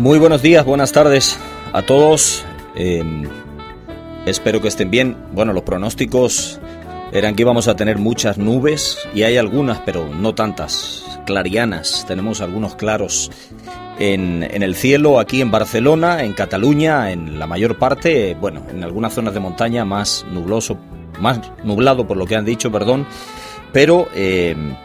Muy buenos días, buenas tardes a todos. Espero que estén bien. Bueno, los pronósticos eran que íbamos a tener muchas nubes y hay algunas, pero no tantas, clarianas. Tenemos algunos claros en el cielo aquí en Barcelona, en Cataluña, en la mayor parte, bueno, en algunas zonas de montaña más nublado por lo que han dicho, perdón. Pero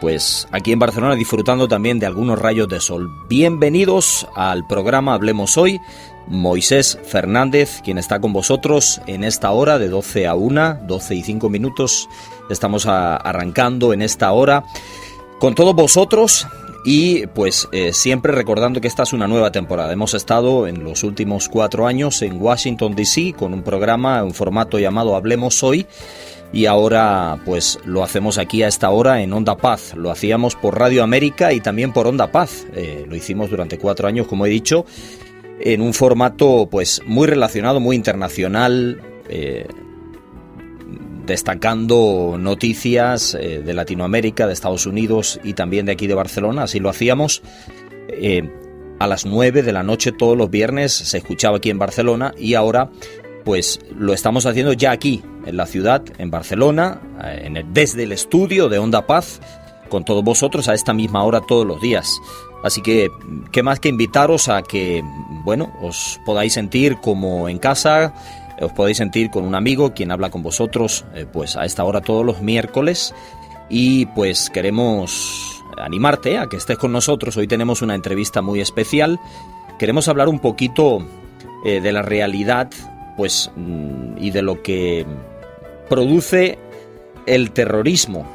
pues aquí en Barcelona disfrutando también de algunos rayos de sol. Bienvenidos al programa Hablemos Hoy. Moisés Fernández, quien está con vosotros en esta hora de 12 a 1, 12 y 5 minutos. Estamos arrancando en esta hora con todos vosotros y pues siempre recordando que esta es una nueva temporada. Hemos estado en los últimos 4 años en Washington DC con un programa, un formato llamado Hablemos Hoy. Y ahora pues lo hacemos aquí a esta hora en Onda Paz. Lo hacíamos por Radio América y también por Onda Paz. Lo hicimos durante 4 años, como he dicho, en un formato pues muy relacionado, muy internacional, destacando noticias de Latinoamérica, de Estados Unidos y también de aquí de Barcelona. Así lo hacíamos a las 9 de la noche todos los viernes. Se escuchaba aquí en Barcelona y ahora pues lo estamos haciendo ya aquí, en la ciudad, en Barcelona, desde el estudio de Onda Paz, con todos vosotros a esta misma hora todos los días. Así que, qué más que invitaros a que, bueno, os podáis sentir como en casa, os podéis sentir con un amigo, quien habla con vosotros, pues a esta hora todos los miércoles. Y pues queremos animarte a que estés con nosotros. Hoy tenemos una entrevista muy especial. Queremos hablar un poquito de la realidad, pues, y de lo que produce el terrorismo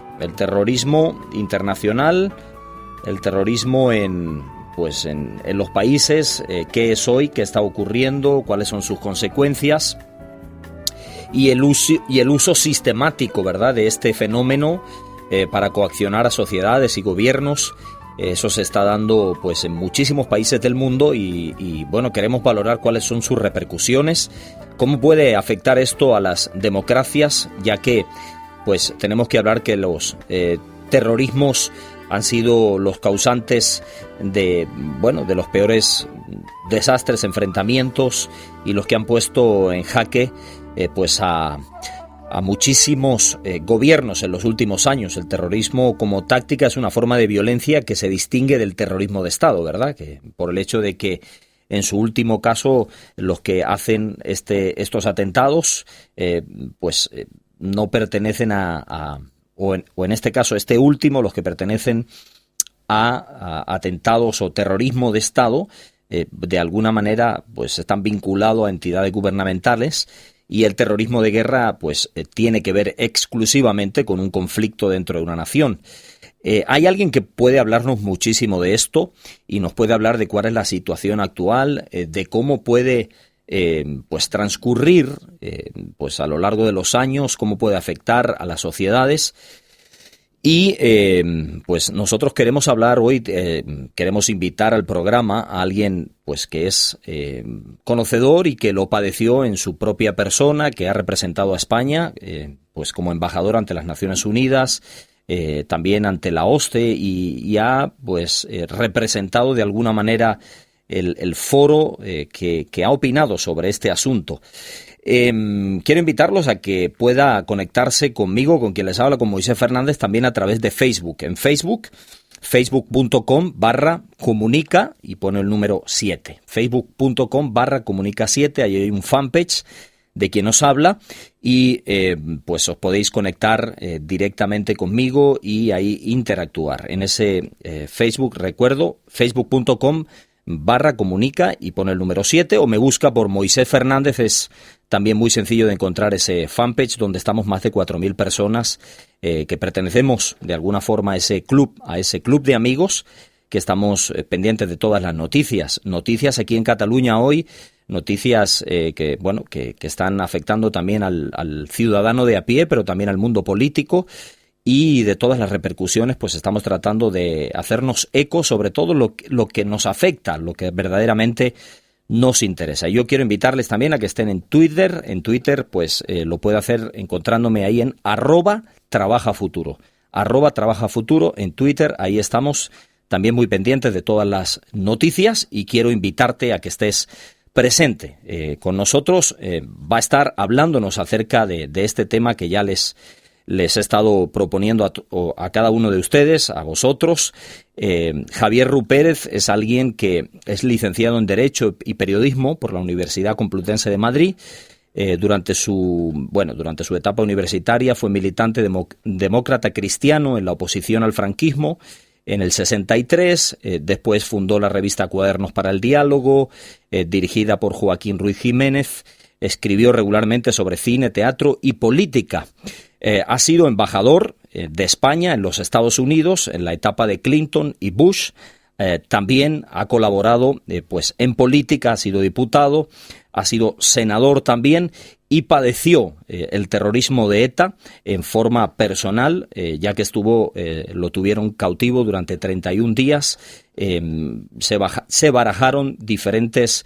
internacional, el terrorismo en los países, qué es hoy, qué está ocurriendo, cuáles son sus consecuencias y el uso sistemático, ¿verdad?, de este fenómeno para coaccionar a sociedades y gobiernos. Eso se está dando pues en muchísimos países del mundo y bueno, queremos valorar cuáles son sus repercusiones, cómo puede afectar esto a las democracias, ya que pues tenemos que hablar que los terrorismos han sido los causantes de los peores desastres, enfrentamientos y los que han puesto en jaque pues a muchísimos gobiernos en los últimos años. El terrorismo como táctica es una forma de violencia que se distingue del terrorismo de Estado, ¿verdad? Que por el hecho de que en su último caso los que hacen estos atentados no pertenecen o en este caso este último, los que pertenecen a atentados o terrorismo de Estado, de alguna manera pues están vinculados a entidades gubernamentales. Y el terrorismo de guerra pues tiene que ver exclusivamente con un conflicto dentro de una nación. Hay alguien que puede hablarnos muchísimo de esto y nos puede hablar de cuál es la situación actual, de cómo puede pues transcurrir pues a lo largo de los años, cómo puede afectar a las sociedades. Y pues nosotros queremos hablar hoy, queremos invitar al programa a alguien pues que es conocedor y que lo padeció en su propia persona, que ha representado a España pues como embajador ante las Naciones Unidas, también ante la OSCE y ha pues representado de alguna manera el foro que ha opinado sobre este asunto. Quiero invitarlos a que pueda conectarse conmigo, con quien les habla, con Moisés Fernández, también a través de Facebook. En Facebook, facebook.com/comunica y pone el número 7. facebook.com/comunica7, ahí hay un fanpage de quien os habla y pues os podéis conectar directamente conmigo y ahí interactuar. En ese Facebook, recuerdo, facebook.com/comunica y pone el número 7 o me busca por Moisés Fernández. Es también muy sencillo de encontrar ese fanpage donde estamos más de 4.000 personas que pertenecemos de alguna forma a ese club de amigos que estamos pendientes de todas las noticias aquí en Cataluña hoy, noticias que están afectando también al ciudadano de a pie, pero también al mundo político. Y de todas las repercusiones, pues estamos tratando de hacernos eco sobre todo lo que nos afecta, lo que verdaderamente nos interesa. Yo quiero invitarles también a que estén en Twitter. En Twitter, pues lo puede hacer encontrándome ahí en @trabajafuturo. @trabajafuturo en Twitter. Ahí estamos también muy pendientes de todas las noticias y quiero invitarte a que estés presente con nosotros. Va a estar hablándonos acerca de este tema que ya les he estado proponiendo a cada uno de ustedes, a vosotros. Javier Rupérez es alguien que es licenciado en Derecho y Periodismo por la Universidad Complutense de Madrid. Durante su etapa universitaria fue militante demócrata cristiano en la oposición al franquismo en el 63, después fundó la revista Cuadernos para el Diálogo, dirigida por Joaquín Ruiz Jiménez, escribió regularmente sobre cine, teatro y política. Ha sido embajador de España en los Estados Unidos en la etapa de Clinton y Bush. También ha colaborado en política, ha sido diputado, ha sido senador también y padeció el terrorismo de ETA en forma personal, ya que lo tuvieron cautivo durante 31 días. Se barajaron diferentes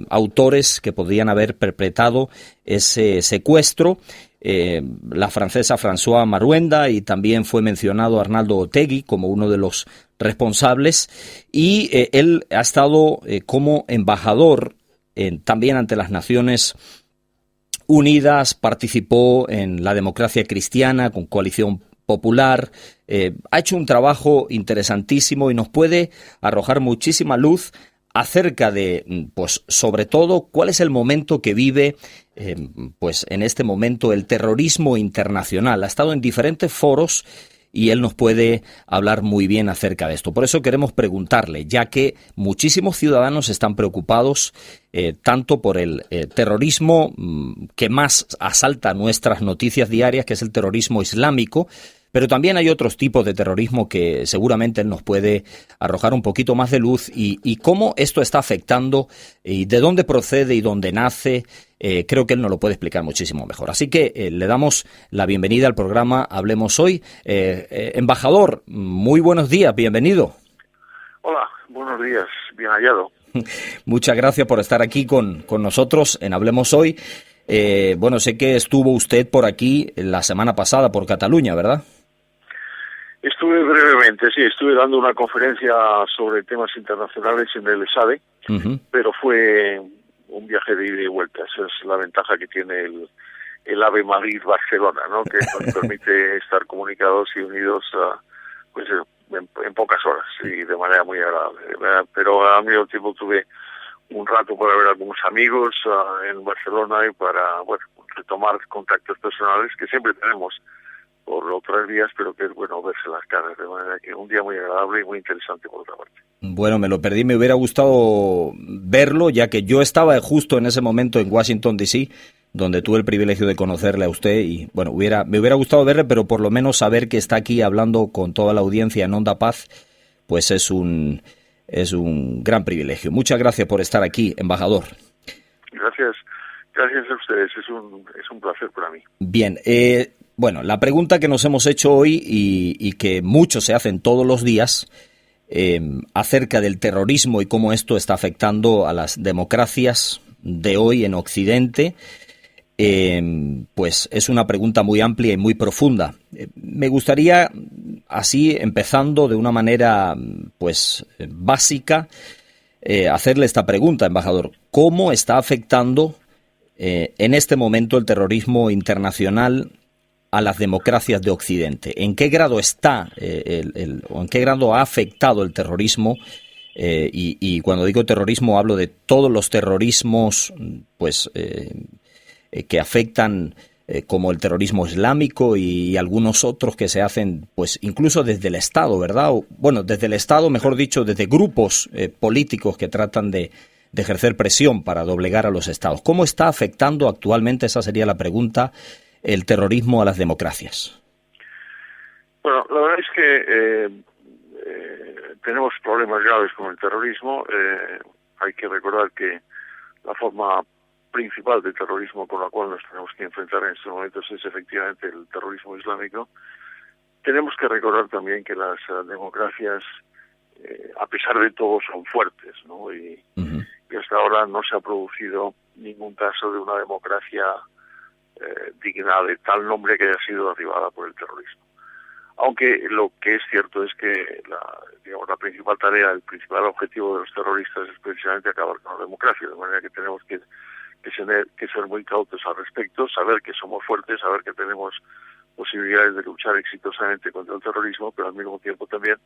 autores que podrían haber perpetrado ese secuestro. La francesa Françoise Maruenda, y también fue mencionado Arnaldo Otegi como uno de los responsables, y él ha estado como embajador también ante las Naciones Unidas, participó en la democracia cristiana con Coalición Popular, ha hecho un trabajo interesantísimo y nos puede arrojar muchísima luz acerca de, sobre todo, cuál es el momento que vive, en este momento, el terrorismo internacional. Ha estado en diferentes foros y él nos puede hablar muy bien acerca de esto. Por eso queremos preguntarle, ya que muchísimos ciudadanos están preocupados tanto por el terrorismo que más asalta nuestras noticias diarias, que es el terrorismo islámico, pero también hay otros tipos de terrorismo que seguramente él nos puede arrojar un poquito más de luz y cómo esto está afectando y de dónde procede y dónde nace. Creo que él nos lo puede explicar muchísimo mejor. Así que le damos la bienvenida al programa Hablemos Hoy. Embajador, muy buenos días, bienvenido. Hola, buenos días, bien hallado. Muchas gracias por estar aquí con nosotros en Hablemos Hoy. Sé que estuvo usted por aquí la semana pasada por Cataluña, ¿verdad? Estuve brevemente, sí, estuve dando una conferencia sobre temas internacionales en el ESADE, pero fue un viaje de ida y vuelta. Esa es la ventaja que tiene el AVE Madrid-Barcelona, ¿no? Que nos permite estar comunicados y unidos en pocas horas y de manera muy agradable. Pero al mismo tiempo tuve un rato para ver a algunos amigos en Barcelona y para retomar contactos personales que siempre tenemos por otras vías, pero que es bueno verse las caras, de manera que un día muy agradable y muy interesante por otra parte. Bueno, me lo perdí, me hubiera gustado verlo, ya que yo estaba justo en ese momento en Washington, D.C., donde tuve el privilegio de conocerle a usted y, me hubiera gustado verle, pero por lo menos saber que está aquí hablando con toda la audiencia en Onda Paz, pues es un gran privilegio. Muchas gracias por estar aquí, embajador. Gracias a ustedes, es un placer para mí. Bien, la pregunta que nos hemos hecho hoy y que muchos se hacen todos los días acerca del terrorismo y cómo esto está afectando a las democracias de hoy en Occidente, es una pregunta muy amplia y muy profunda. Me gustaría, así, empezando de una manera básica, hacerle esta pregunta, embajador. ¿Cómo está afectando en este momento el terrorismo internacional a las democracias de Occidente? ¿En qué grado está o en qué grado ha afectado el terrorismo? Y cuando digo terrorismo hablo de todos los terrorismos que afectan, como el terrorismo islámico y algunos otros que se hacen incluso desde el Estado, ¿verdad? Desde el Estado, mejor dicho, desde grupos políticos que tratan de ejercer presión para doblegar a los Estados. ¿Cómo está afectando actualmente, esa sería la pregunta, el terrorismo a las democracias? Bueno, la verdad es que tenemos problemas graves con el terrorismo. Hay que recordar que la forma principal de terrorismo con la cual nos tenemos que enfrentar en estos momentos es efectivamente el terrorismo islámico. Tenemos que recordar también que las democracias, a pesar de todo, son fuertes, ¿no? Y hasta ahora no se ha producido ningún caso de una democracia digna de tal nombre que haya sido derribada por el terrorismo. Aunque lo que es cierto es que la principal tarea, el principal objetivo de los terroristas es precisamente acabar con la democracia, de manera que tenemos que ser muy cautos al respecto, saber que somos fuertes, saber que tenemos posibilidades de luchar exitosamente contra el terrorismo, pero al mismo tiempo también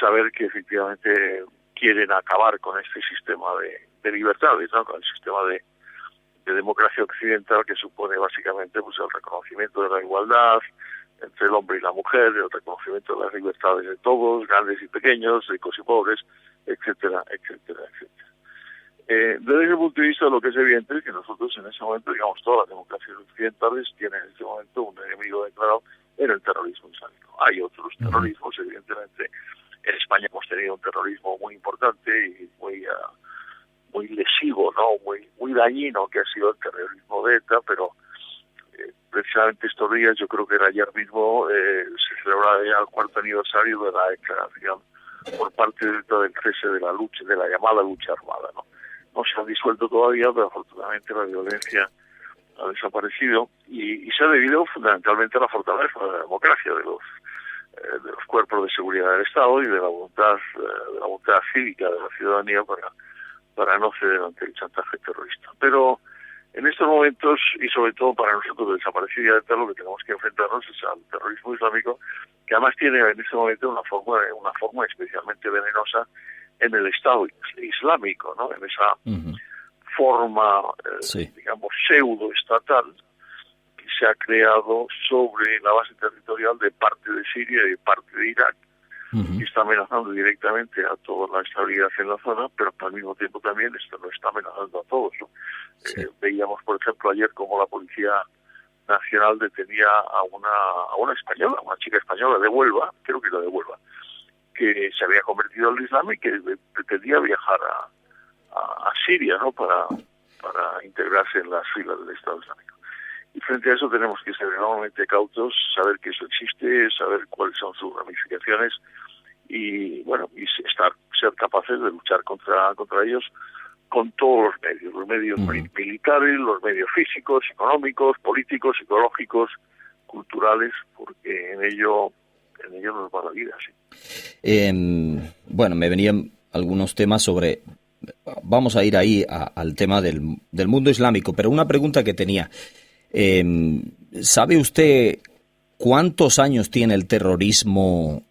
saber que efectivamente quieren acabar con este sistema de libertades, ¿no? Con el sistema de democracia occidental, que supone básicamente pues el reconocimiento de la igualdad entre el hombre y la mujer, el reconocimiento de las libertades de todos, grandes y pequeños, ricos y pobres, etcétera, etcétera, etcétera. Desde ese punto de vista, lo que es evidente es que nosotros en ese momento, digamos, todas las democracias occidentales tienen en este momento un enemigo declarado en el terrorismo islámico. Hay otros terrorismos, evidentemente. En España hemos tenido un terrorismo muy importante y muy lesivo, ¿no? Muy dañino, que ha sido el terrorismo de ETA, pero precisamente estos días, yo creo que era ayer mismo, se celebraba ya el 4º aniversario de la declaración por parte de ETA del cese de la lucha, de la llamada lucha armada, ¿no? No se ha disuelto todavía, pero afortunadamente la violencia ha desaparecido y se ha debido fundamentalmente a la fortaleza de la democracia, de los cuerpos de seguridad del Estado y de la voluntad cívica de la ciudadanía para no ceder ante el chantaje terrorista. Pero en estos momentos, y sobre todo para nosotros de desaparecida de ETA, lo que tenemos que enfrentarnos es al terrorismo islámico, que además tiene en este momento una forma especialmente venenosa en el Estado Islámico, ¿no? En esa forma, digamos, pseudo-estatal que se ha creado sobre la base territorial de parte de Siria y de parte de Irak, y está amenazando directamente a toda la estabilidad en la zona, pero al mismo tiempo también esto lo está amenazando a todos, ¿no? Veíamos, por ejemplo, ayer cómo la Policía Nacional detenía a una española, una chica española de Huelva, creo que era de Huelva, que se había convertido al Islam y que pretendía viajar a Siria, ¿no? Para integrarse en las filas del Estado Islámico. Y frente a eso tenemos que ser enormemente cautos, saber que eso existe, saber cuáles son sus ramificaciones y ser capaces de luchar contra ellos con todos los medios militares, los medios físicos, económicos, políticos, psicológicos, culturales, porque en ello nos va la vida, sí. Bueno, me venían algunos temas sobre... Vamos a ir ahí al tema del mundo islámico, pero una pregunta que tenía. ¿Sabe usted cuántos años tiene el terrorismo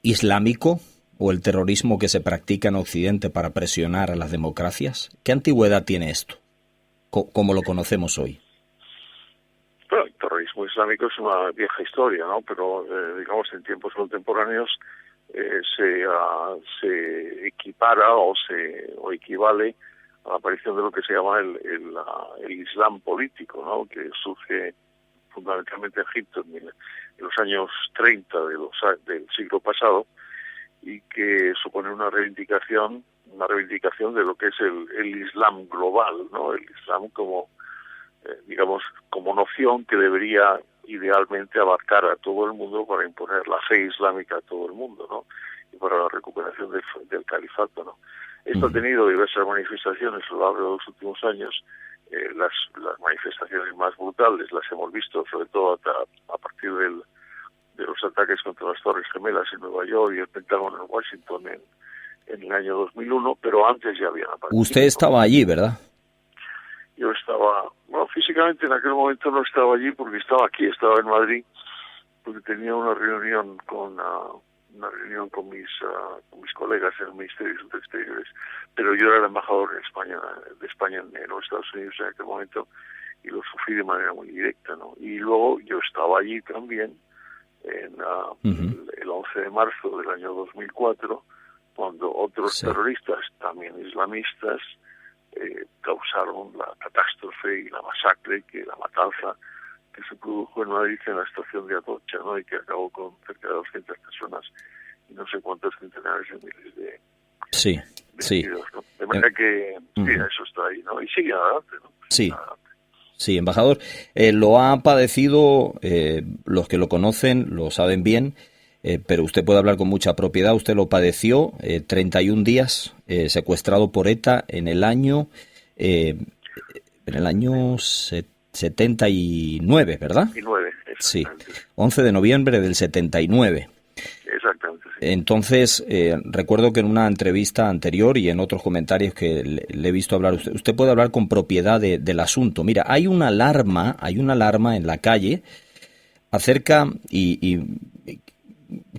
islámico o el terrorismo que se practica en Occidente para presionar a las democracias? ¿Qué antigüedad tiene esto, como lo conocemos hoy? Bueno, el terrorismo islámico es una vieja historia, ¿no? Pero, digamos, en tiempos contemporáneos se equipara o equivale a la aparición de lo que se llama el Islam político, ¿no? Que surge fundamentalmente en Egipto en los años 30 del siglo pasado y que supone una reivindicación de lo que es el Islam global, ¿no? El Islam como como noción que debería idealmente abarcar a todo el mundo para imponer la fe islámica a todo el mundo, ¿no? Y para la recuperación del califato, ¿no? Esto ha tenido diversas manifestaciones a lo largo de los últimos años. Las manifestaciones más brutales las hemos visto sobre todo a partir de los ataques contra las Torres Gemelas en Nueva York y el Pentágono en Washington en el año 2001, pero antes ya habían aparecido. Usted estaba allí, ¿verdad? Yo estaba, físicamente en aquel momento no estaba allí porque estaba aquí, estaba en Madrid, porque tenía una reunión con mis colegas en el Ministerio de Asuntos Exteriores, pero yo era el embajador de España en los Estados Unidos en aquel momento y lo sufrí de manera muy directa, ¿no? Y luego yo estaba allí también el 11 de marzo del año 2004, cuando otros terroristas, también islamistas, causaron la catástrofe y la masacre, la matanza que se produjo en Madrid en la estación de Atocha, ¿no? Y que acabó con cerca de 200 personas y no sé cuántos centenares de miles de heridos, ¿no? De manera que eso está ahí, ¿no? Y sigue adelante, ¿no? Sí, embajador, lo ha padecido, los que lo conocen lo saben bien, pero usted puede hablar con mucha propiedad. Usted lo padeció 31 días secuestrado por ETA en el año 79, ¿verdad? 79, sí. 11 de noviembre del 79. Exactamente. Sí. Entonces, recuerdo que en una entrevista anterior y en otros comentarios que le he visto hablar, usted puede hablar con propiedad del asunto. Mira, hay una alarma en la calle acerca y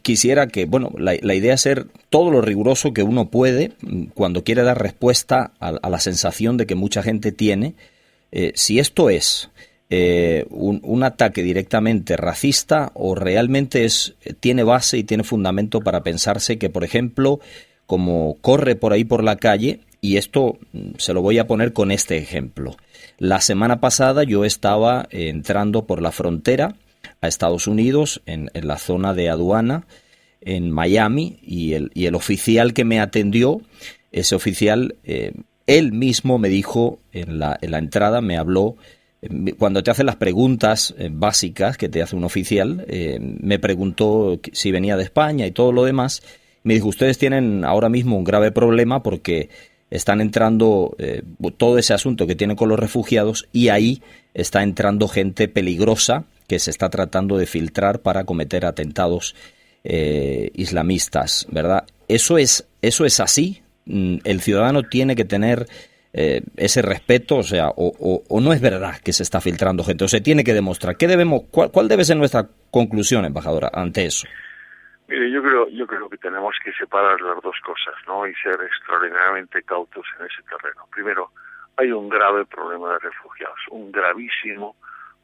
quisiera que, bueno, la idea es ser todo lo riguroso que uno puede cuando quiere dar respuesta a la sensación de que mucha gente tiene. Si esto es un ataque directamente racista o realmente tiene base y tiene fundamento para pensarse que, por ejemplo, como corre por ahí por la calle, y esto se lo voy a poner con este ejemplo. La semana pasada yo estaba entrando por la frontera a Estados Unidos, en la zona de aduana, en Miami, y el oficial que me atendió, ese oficial, él mismo me dijo en la entrada, me habló, cuando te hacen las preguntas básicas que te hace un oficial, me preguntó si venía de España y todo lo demás. Me dijo, ustedes tienen ahora mismo un grave problema porque están entrando todo ese asunto que tienen con los refugiados, y ahí está entrando gente peligrosa que se está tratando de filtrar para cometer atentados islamistas, ¿verdad? ¿Eso es así? ¿El ciudadano tiene que tener ese respeto? O sea, o no es verdad que se está filtrando gente, o se tiene que demostrar. ¿Cuál debe ser nuestra conclusión, embajadora, ante eso? Mire, yo creo que tenemos que separar las dos cosas, ¿no? Y ser extraordinariamente cautos en ese terreno. Primero, hay un grave problema de refugiados, un gravísimo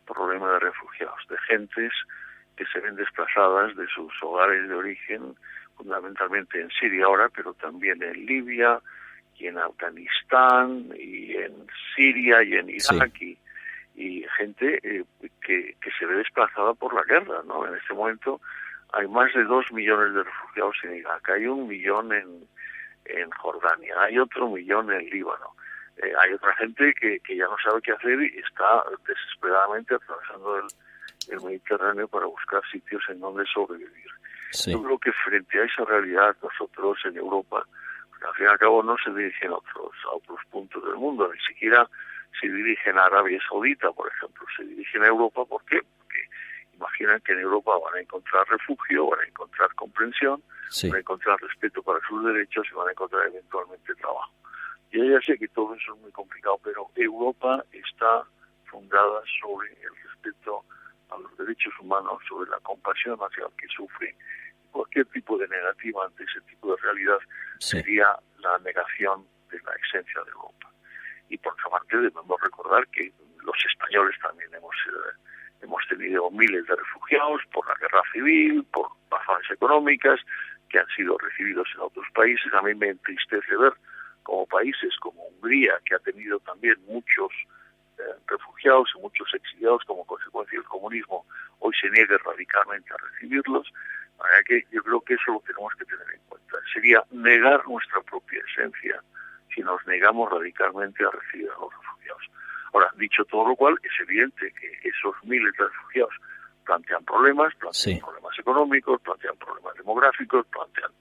problema de refugiados, de gentes que se ven desplazadas de sus hogares de origen, fundamentalmente en Siria ahora, pero también en Libia y en Afganistán y en Siria y en Irak, sí. y gente que se ve desplazada por la guerra, ¿no? En este momento hay más de 2 millones de refugiados en Irak, hay 1 millón en Jordania, hay otro millón en Líbano. Hay otra gente que ya no sabe qué hacer y está desesperadamente atravesando el Mediterráneo para buscar sitios en donde sobrevivir. Sí. Yo creo que frente a esa realidad nosotros en Europa, al fin y al cabo, no se dirigen a otros puntos del mundo, ni siquiera se dirigen a Arabia Saudita, por ejemplo, se dirigen a Europa. ¿Por qué? Porque imaginan que en Europa van a encontrar refugio, van a encontrar comprensión, sí. Van a encontrar respeto para sus derechos y van a encontrar eventualmente trabajo. Yo ya sé que todo eso es muy complicado, pero Europa está fundada sobre el respeto a los derechos humanos, sobre la compasión hacia el que sufre. Cualquier tipo de negativa ante ese tipo de realidad sí. Sería la negación de la esencia de Europa. Y por otra parte debemos recordar que los españoles también hemos tenido miles de refugiados por la guerra civil, por razones económicas, que han sido recibidos en otros países. A mí me entristece ver como países como Hungría, que ha tenido también muchos refugiados y muchos exiliados como consecuencia del comunismo, hoy se niegue radicalmente a recibirlos. De manera que yo creo que eso lo tenemos que tener en cuenta. Sería negar nuestra propia esencia si nos negamos radicalmente a recibir a los refugiados. Ahora, dicho todo lo cual, es evidente que esos miles de refugiados plantean problemas sí. Problemas económicos, plantean problemas demográficos, plantean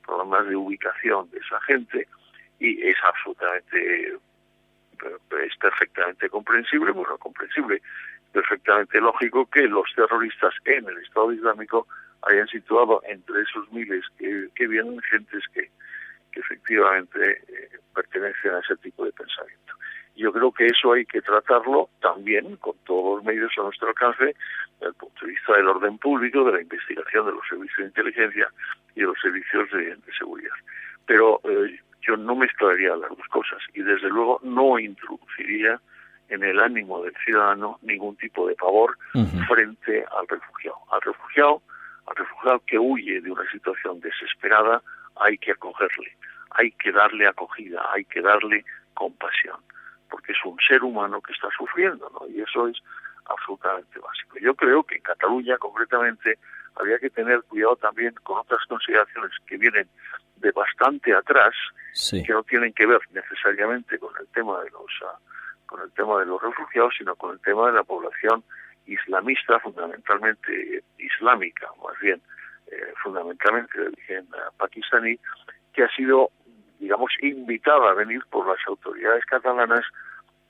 problemas de ubicación de esa gente, y es perfectamente comprensible, perfectamente lógico que los terroristas en el Estado Islámico hayan situado entre esos miles que vienen gentes que efectivamente pertenecen a ese tipo de pensamiento. Yo creo que eso hay que tratarlo también con todos los medios a nuestro alcance, desde el punto de vista del orden público, de la investigación de los servicios de inteligencia y de los servicios de seguridad. Pero yo no mezclaría las dos cosas y desde luego no introduciría en el ánimo del ciudadano ningún tipo de pavor frente al refugiado. Al refugiado que huye de una situación desesperada hay que acogerle, hay que darle acogida, hay que darle compasión, porque es un ser humano que está sufriendo, ¿no? Y eso es absolutamente básico. Yo creo que en Cataluña concretamente habría que tener cuidado también con otras consideraciones que vienen de bastante atrás, sí. Que no tienen que ver necesariamente con el tema de los refugiados, sino con el tema de la población islamista, fundamentalmente islámica, más bien fundamentalmente de origen pakistaní, que ha sido, digamos, invitada a venir por las autoridades catalanas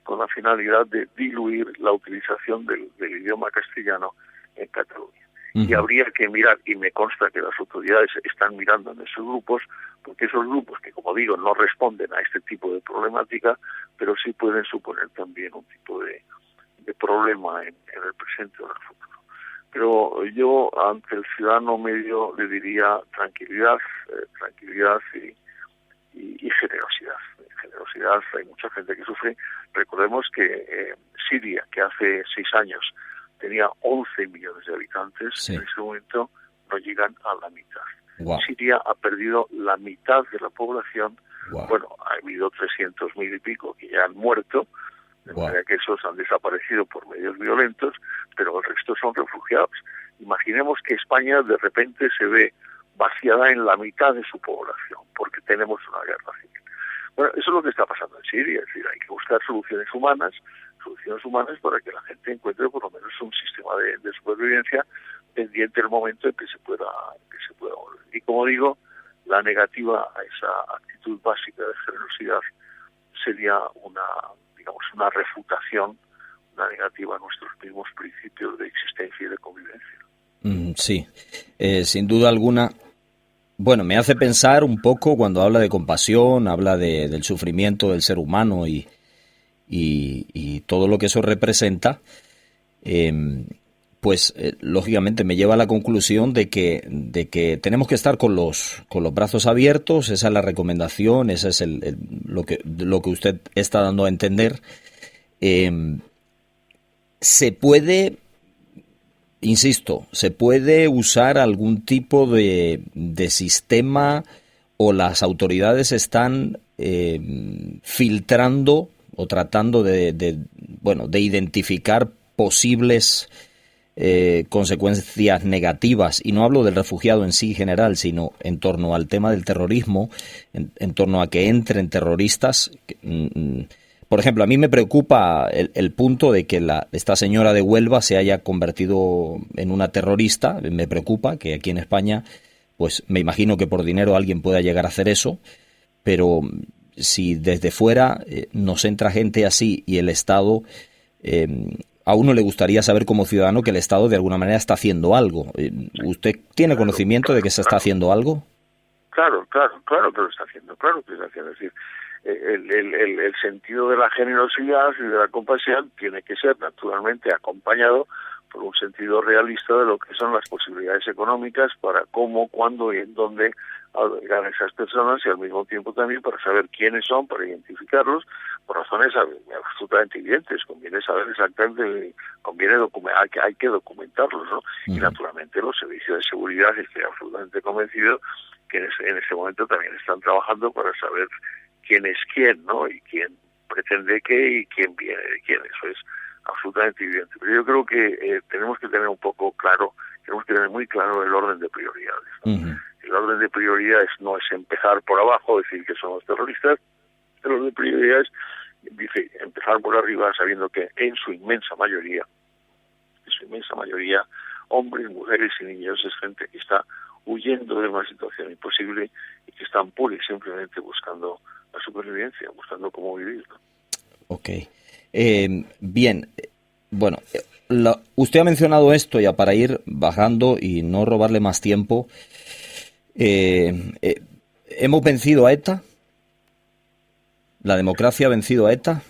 con la finalidad de diluir la utilización del idioma castellano en Cataluña. Y habría que mirar, y me consta que las autoridades están mirando en esos grupos, porque esos grupos que, como digo, no responden a este tipo de problemática, pero sí pueden suponer también un tipo de problema en el presente o en el futuro. Pero yo, ante el ciudadano medio, le diría tranquilidad y generosidad. Generosidad, hay mucha gente que sufre. Recordemos que Siria, que hace 6 años tenía 11 millones de habitantes, sí, en ese momento no llegan a la mitad. Wow. Siria ha perdido la mitad de la población. Wow. Bueno, ha habido 300.000 y pico que ya han muerto, de manera que esos han desaparecido por medios violentos, pero el resto son refugiados. Imaginemos que España de repente se ve vaciada en la mitad de su población, porque tenemos una guerra civil. Bueno, eso es lo que está pasando en Siria, es decir, hay que buscar soluciones humanas para que la gente encuentre por lo menos un sistema de supervivencia pendiente del momento en que se pueda volver. Y como digo, la negativa a esa actitud básica de generosidad sería una refutación, una negativa a nuestros mismos principios de existencia y de convivencia. Sí, sin duda alguna. Bueno, me hace pensar un poco cuando habla de compasión, habla del sufrimiento del ser humano y todo lo que eso representa, lógicamente me lleva a la conclusión de que tenemos que estar con los brazos abiertos. Esa es la recomendación, esa es lo que usted está dando a entender. Se puede, insisto, se puede usar algún tipo de sistema, o las autoridades están filtrando o tratando de identificar posibles consecuencias negativas, y no hablo del refugiado en sí general, sino en torno al tema del terrorismo, en torno a que entren terroristas. Por ejemplo, a mí me preocupa el punto de que esta señora de Huelva se haya convertido en una terrorista. Me preocupa que aquí en España, pues me imagino que por dinero alguien pueda llegar a hacer eso, pero si desde fuera nos entra gente así y el Estado, a uno le gustaría saber como ciudadano que el Estado de alguna manera está haciendo algo. ¿Usted tiene conocimiento de que se está haciendo algo? Claro que lo está haciendo, Es decir, el sentido de la generosidad y de la compasión tiene que ser naturalmente acompañado por un sentido realista de lo que son las posibilidades económicas para cómo, cuándo y en dónde albergar a esas personas, y al mismo tiempo también para saber quiénes son, para identificarlos, por razones absolutamente evidentes. Conviene saber exactamente, hay que documentarlos, ¿no? Uh-huh. Y naturalmente los servicios de seguridad, estoy absolutamente convencido que en ese momento también están trabajando para saber quién es quién, ¿no? Y quién pretende qué y quién viene de quién. Eso es absolutamente evidente. Pero yo creo que tenemos que tener muy claro el orden de prioridades, ¿no? Uh-huh. El orden de prioridades no es empezar por abajo, decir que son los terroristas. El orden de prioridades dice empezar por arriba, sabiendo que en su inmensa mayoría, hombres, mujeres y niños, es gente que está huyendo de una situación imposible y que están pura y simplemente buscando la supervivencia, buscando cómo vivir, ¿no? Ok. Bien, bueno, usted ha mencionado esto, ya para ir bajando y no robarle más tiempo. ¿Hemos vencido a ETA? ¿La democracia ha vencido a ETA?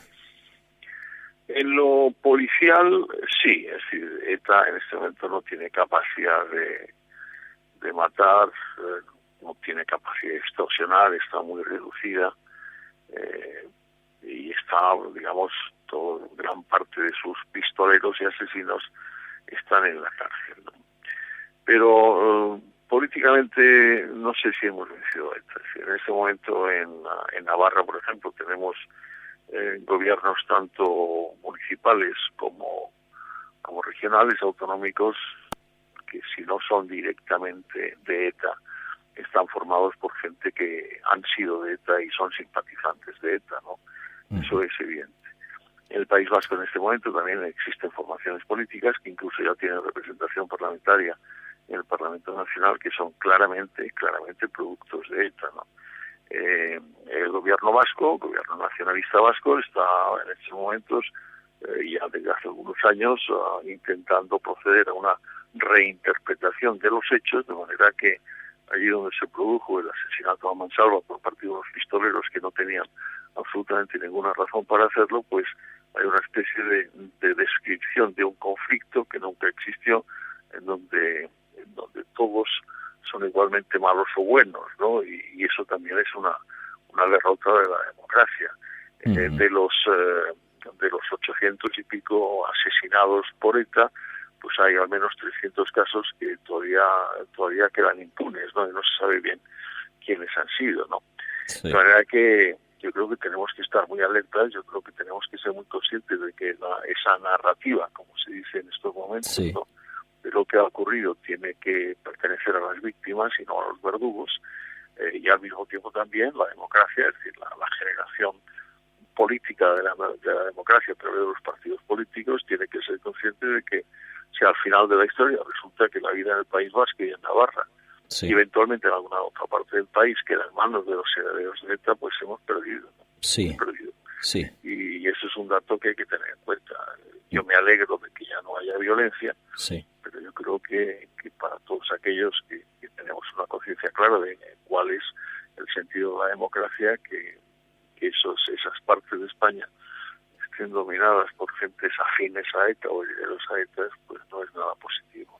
En lo policial, sí. Es decir, ETA en este momento no tiene capacidad de matar, no tiene capacidad de extorsionar, está muy reducida, y está, digamos, gran parte de sus pistoleros y asesinos están en la cárcel, ¿no? Pero políticamente no sé si hemos vencido a ETA. En este momento en Navarra, por ejemplo, tenemos gobiernos tanto municipales como regionales, autonómicos, que si no son directamente de ETA, están formados por gente que han sido de ETA y son simpatizantes de ETA, ¿no? Uh-huh. Eso es evidente. En el País Vasco en este momento también existen formaciones políticas que incluso ya tienen representación parlamentaria en el Parlamento Nacional, que son claramente productos de ETA, ¿no? El gobierno vasco, el gobierno nacionalista vasco, está en estos momentos, ya desde hace algunos años, intentando proceder a una reinterpretación de los hechos, de manera que allí donde se produjo el asesinato a mansalva por parte de unos pistoleros que no tenían absolutamente ninguna razón para hacerlo, pues hay una especie de descripción de un conflicto que nunca existió, en donde todos son igualmente malos o buenos, ¿no? Y eso también es una derrota de la democracia. De los 800 y pico asesinados por ETA, pues hay al menos 300 casos que todavía quedan impunes, ¿no? Y no se sabe bien quiénes han sido, ¿no? Sí. De manera que yo creo que tenemos que estar muy alertas, yo creo que tenemos que ser muy conscientes de que esa narrativa, como se dice en estos momentos, sí, ¿no?, de lo que ha ocurrido tiene que pertenecer a las víctimas y no a los verdugos, y al mismo tiempo también la democracia, es decir, la generación política de la democracia a través de los partidos políticos tiene que ser consciente de que si al final de la historia resulta que la vida en el País Vasco y en Navarra, sí, y eventualmente en alguna otra parte del país queda en manos de los herederos de ETA, pues hemos perdido, ¿no? Sí. Hemos perdido. Sí. Y eso es un dato que hay que tener en cuenta. Yo me alegro de que ya no haya violencia, sí, pero yo creo que para todos aquellos que tenemos una conciencia clara de cuál es el sentido de la democracia, que esas partes de España estén dominadas por gentes afines a ETA o herederos a ETA, pues no es nada positivo.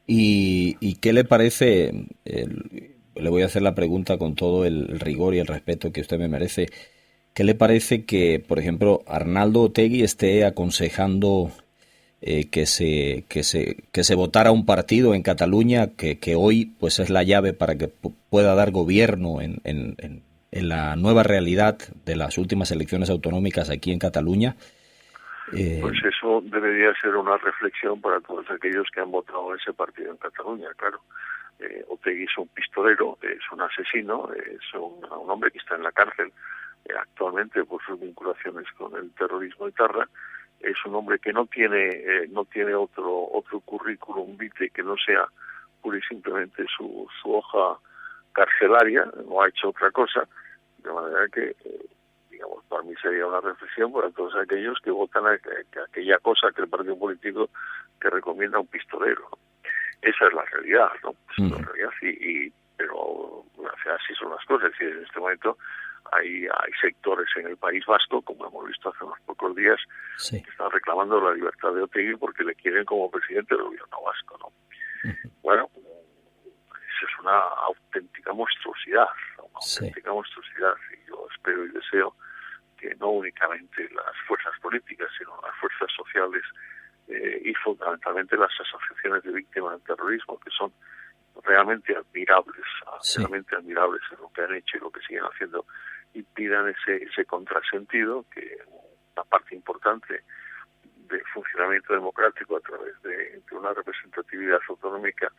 ¿Y qué le parece? Le voy a hacer la pregunta con todo el rigor y el respeto que usted me merece. ¿Qué le parece que, por ejemplo, Arnaldo Otegi esté aconsejando que se votara un partido en Cataluña que hoy pues es la llave para que pueda dar gobierno en la nueva realidad de las últimas elecciones autonómicas aquí en Cataluña? Pues eso debería ser una reflexión para todos aquellos que han votado ese partido en Cataluña, claro. Otegi es un pistolero, es un asesino, es un hombre que está en la cárcel actualmente por sus vinculaciones con el terrorismo etarra. Es un hombre que no tiene otro currículum vitae que no sea pura y simplemente su hoja carcelaria, no ha hecho otra cosa, de manera que digamos, para mí sería una reflexión para todos aquellos que votan a aquella cosa que el partido político que recomienda a un pistolero. Esa es la realidad, ¿no? Es la realidad, pero así son las cosas. Es decir, en este momento hay sectores en el País Vasco, como hemos visto hace unos pocos días, sí, que están reclamando la libertad de Otegi porque le quieren como presidente del gobierno vasco, ¿no? Bueno, eso es una auténtica monstruosidad, monstruosidad, y yo espero y deseo que no únicamente las fuerzas políticas, sino las fuerzas sociales y fundamentalmente las asociaciones de víctimas del terrorismo, que son realmente admirables, realmente admirables en lo que han hecho y lo que siguen haciendo, impidan ese contrasentido que una parte importante del funcionamiento democrático a través de una representatividad autonómica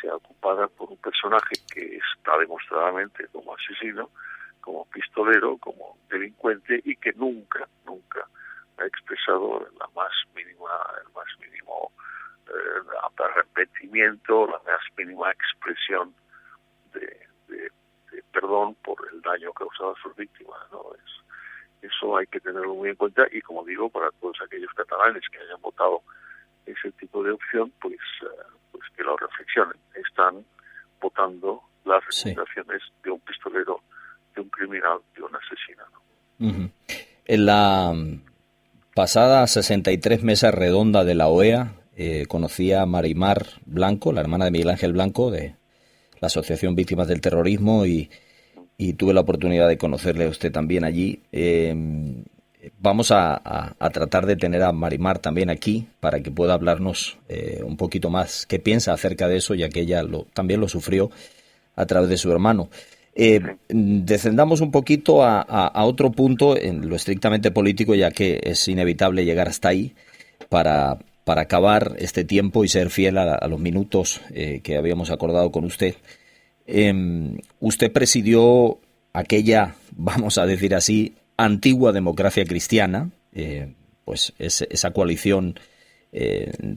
sea ocupada por un personaje que está demostradamente como asesino, como pistolero, como delincuente, y que nunca ha expresado el más mínimo arrepentimiento, la más mínima expresión de perdón por el daño causado a sus víctimas, ¿no? Eso hay que tenerlo muy en cuenta, y como digo, para todos aquellos catalanes que hayan votado ese tipo de opción, pues que lo reflexionen. Están votando las recomendaciones de un pistolero, de un criminal, de un asesino, ¿no? En la pasada 63 mesa redonda de la OEA conocí a Marimar Blanco, la hermana de Miguel Ángel Blanco, de la Asociación Víctimas del Terrorismo, y tuve la oportunidad de conocerle a usted también allí. Vamos a tratar de tener a Marimar también aquí para que pueda hablarnos un poquito más qué piensa acerca de eso, ya que ella también lo sufrió a través de su hermano. Descendamos un poquito a otro punto en lo estrictamente político, ya que es inevitable llegar hasta ahí para acabar este tiempo y ser fiel a los minutos que habíamos acordado con usted. Usted presidió aquella, vamos a decir así, antigua democracia cristiana, pues esa coalición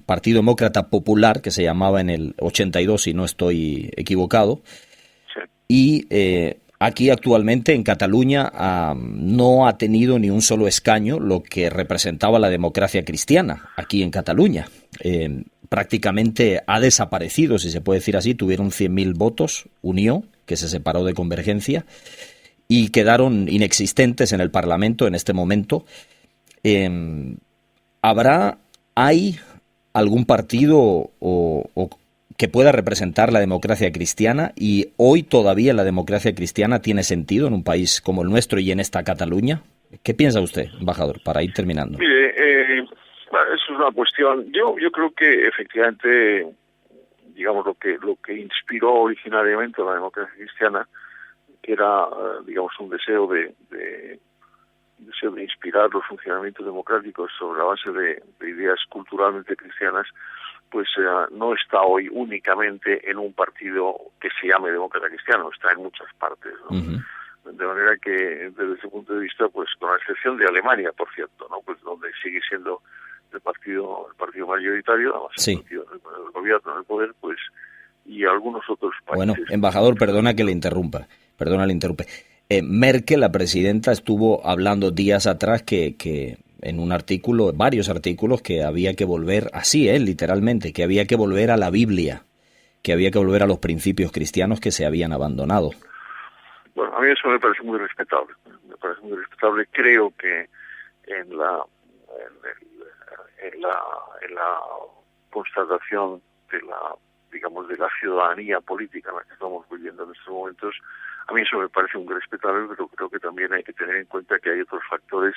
Partido Demócrata Popular, que se llamaba en el 82, si no estoy equivocado, y aquí actualmente en Cataluña no ha tenido ni un solo escaño lo que representaba la democracia cristiana aquí en Cataluña. Prácticamente ha desaparecido, si se puede decir así. Tuvieron 100.000 votos, Unió, que se separó de Convergencia, y quedaron inexistentes en el Parlamento en este momento. ¿Hay algún partido o que pueda representar la democracia cristiana? Y hoy todavía la democracia cristiana tiene sentido en un país como el nuestro y en esta Cataluña. ¿Qué piensa usted, embajador, para ir terminando? Mire, eso es una cuestión. Yo creo que efectivamente, digamos, lo que inspiró originariamente a la democracia cristiana era, digamos, un deseo de inspirar los funcionamientos democráticos sobre la base de ideas culturalmente cristianas, pues no está hoy únicamente en un partido que se llame Demócrata Cristiano, está en muchas partes, ¿no? Uh-huh. De manera que, desde ese punto de vista, pues con la excepción de Alemania, por cierto, ¿no? Pues donde sigue siendo el partido mayoritario, además sí, el partido del gobierno, del poder, pues, y algunos otros países. Bueno, embajador, perdona le interrumpe. Merkel, la presidenta, estuvo hablando días atrás que en un artículo, varios artículos, que había que volver, así literalmente, que había que volver a la Biblia, que había que volver a los principios cristianos que se habían abandonado. Bueno, a mí eso me parece muy respetable. Creo que en la constatación de la ciudadanía política en la que estamos viviendo en estos momentos, a mí eso me parece muy respetable, pero creo que también hay que tener en cuenta que hay otros factores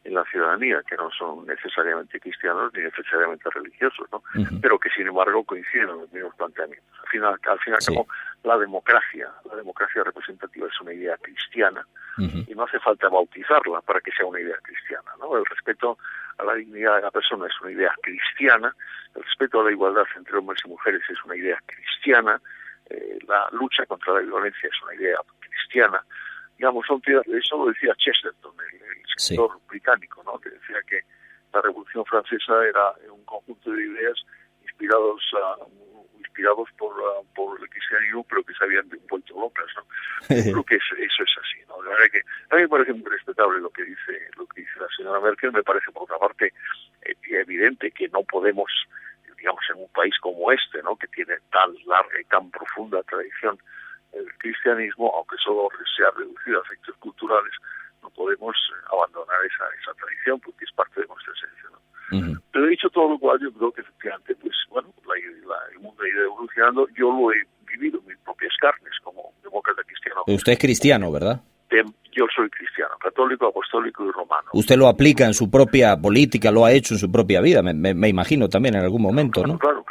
en la ciudadanía que no son necesariamente cristianos ni necesariamente religiosos, ¿no? Uh-huh. Pero que sin embargo coinciden en los mismos planteamientos. Al fin y al cabo, la democracia representativa es una idea cristiana, uh-huh, y no hace falta bautizarla para que sea una idea cristiana, ¿no? El respeto a la dignidad de la persona es una idea cristiana, el respeto a la igualdad entre hombres y mujeres es una idea cristiana, la lucha contra la violencia es una idea cristiana. Digamos, eso lo decía Chesterton, el escritor británico, ¿no? Que decía que la Revolución Francesa era un conjunto de ideas inspirados por el cristianismo, pero que se habían vuelto locas, ¿no? Creo que eso es así, ¿no? La verdad que a mí me parece muy respetable lo que dice la señora Merkel. Me parece, por otra parte, evidente que no podemos, digamos, en un país como este, ¿no?, que tiene tan larga y tan profunda tradición el cristianismo, aunque solo sea reducido a efectos culturales, no podemos abandonar esa tradición porque es parte de nuestra esencia, ¿no? Uh-huh. Pero dicho todo lo cual, yo creo que efectivamente, pues bueno, el mundo ha ido evolucionando. Yo lo he vivido en mis propias carnes como demócrata cristiano. Usted es cristiano, ¿verdad? Yo soy cristiano, católico, apostólico y romano. Usted lo aplica en su propia política, lo ha hecho en su propia vida, me imagino también en algún momento, ¿no? Claro.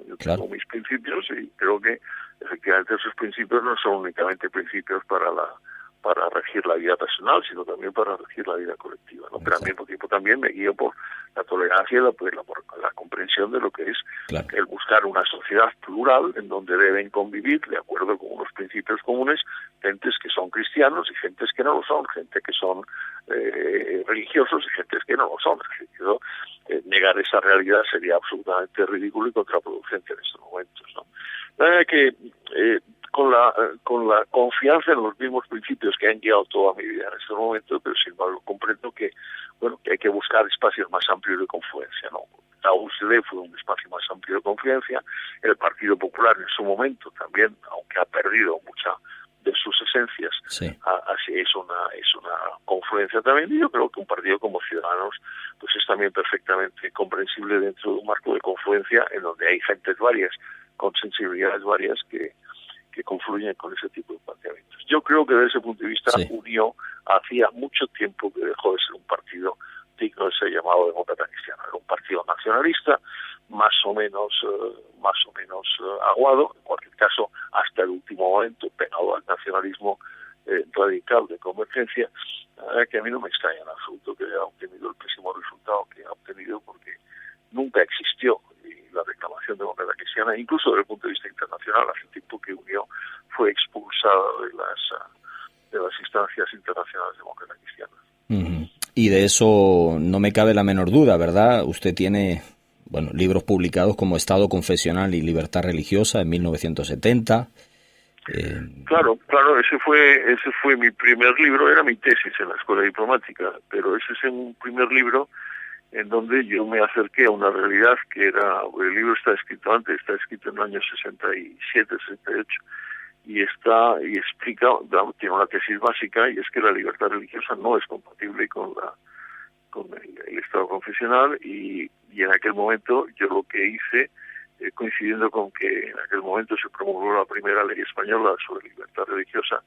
Yo tengo mis principios y creo que efectivamente esos principios no son únicamente principios para regir la vida personal, sino también para regir la vida colectiva, ¿no? Pero al mismo tiempo también me guío por la tolerancia y por la comprensión de lo que es el buscar una sociedad plural en donde deben convivir, de acuerdo con unos principios comunes, gentes que son cristianos y gentes que no lo son, gente que son religiosos y gentes que no lo son. Negar esa realidad sería absolutamente ridículo y contraproducente en estos momentos, ¿no? La verdad es que con la confianza en los mismos principios que han guiado toda mi vida en este momento, pero sin embargo comprendo que hay que buscar espacios más amplios de confluencia, ¿no? La UCD fue un espacio más amplio de confluencia, el Partido Popular en su momento también, aunque ha perdido mucha de sus esencias, así es una confluencia también, y yo creo que un partido como Ciudadanos pues es también perfectamente comprensible dentro de un marco de confluencia en donde hay gentes varias, con sensibilidades varias que confluyen con ese tipo de planteamientos. Yo creo que desde ese punto de vista Unió hacía mucho tiempo que dejó de ser un partido digno de ser llamado demócrata cristiano. Era un partido nacionalista, más o menos aguado, en cualquier caso hasta el último momento pegado al nacionalismo radical de Convergencia. La verdad que a mí no me extraña en absoluto que haya obtenido el pésimo resultado que ha obtenido, porque nunca existió la reclamación demócrata cristiana, incluso desde el punto de vista internacional. Hace tiempo que Unió fue expulsada de las instancias internacionales demócratas cristianas. Uh-huh. Y de eso no me cabe la menor duda, ¿verdad? Usted tiene libros publicados como Estado Confesional y Libertad Religiosa en 1970. Claro, ese fue mi primer libro, era mi tesis en la escuela diplomática, pero ese es un primer libro en donde yo me acerqué a una realidad que era, el libro está escrito antes, está escrito en el año 67, 68, y explica, tiene una tesis básica, y es que la libertad religiosa no es compatible con el Estado confesional, y en aquel momento yo lo que hice, coincidiendo con que en aquel momento se promulgó la primera ley española sobre libertad religiosa,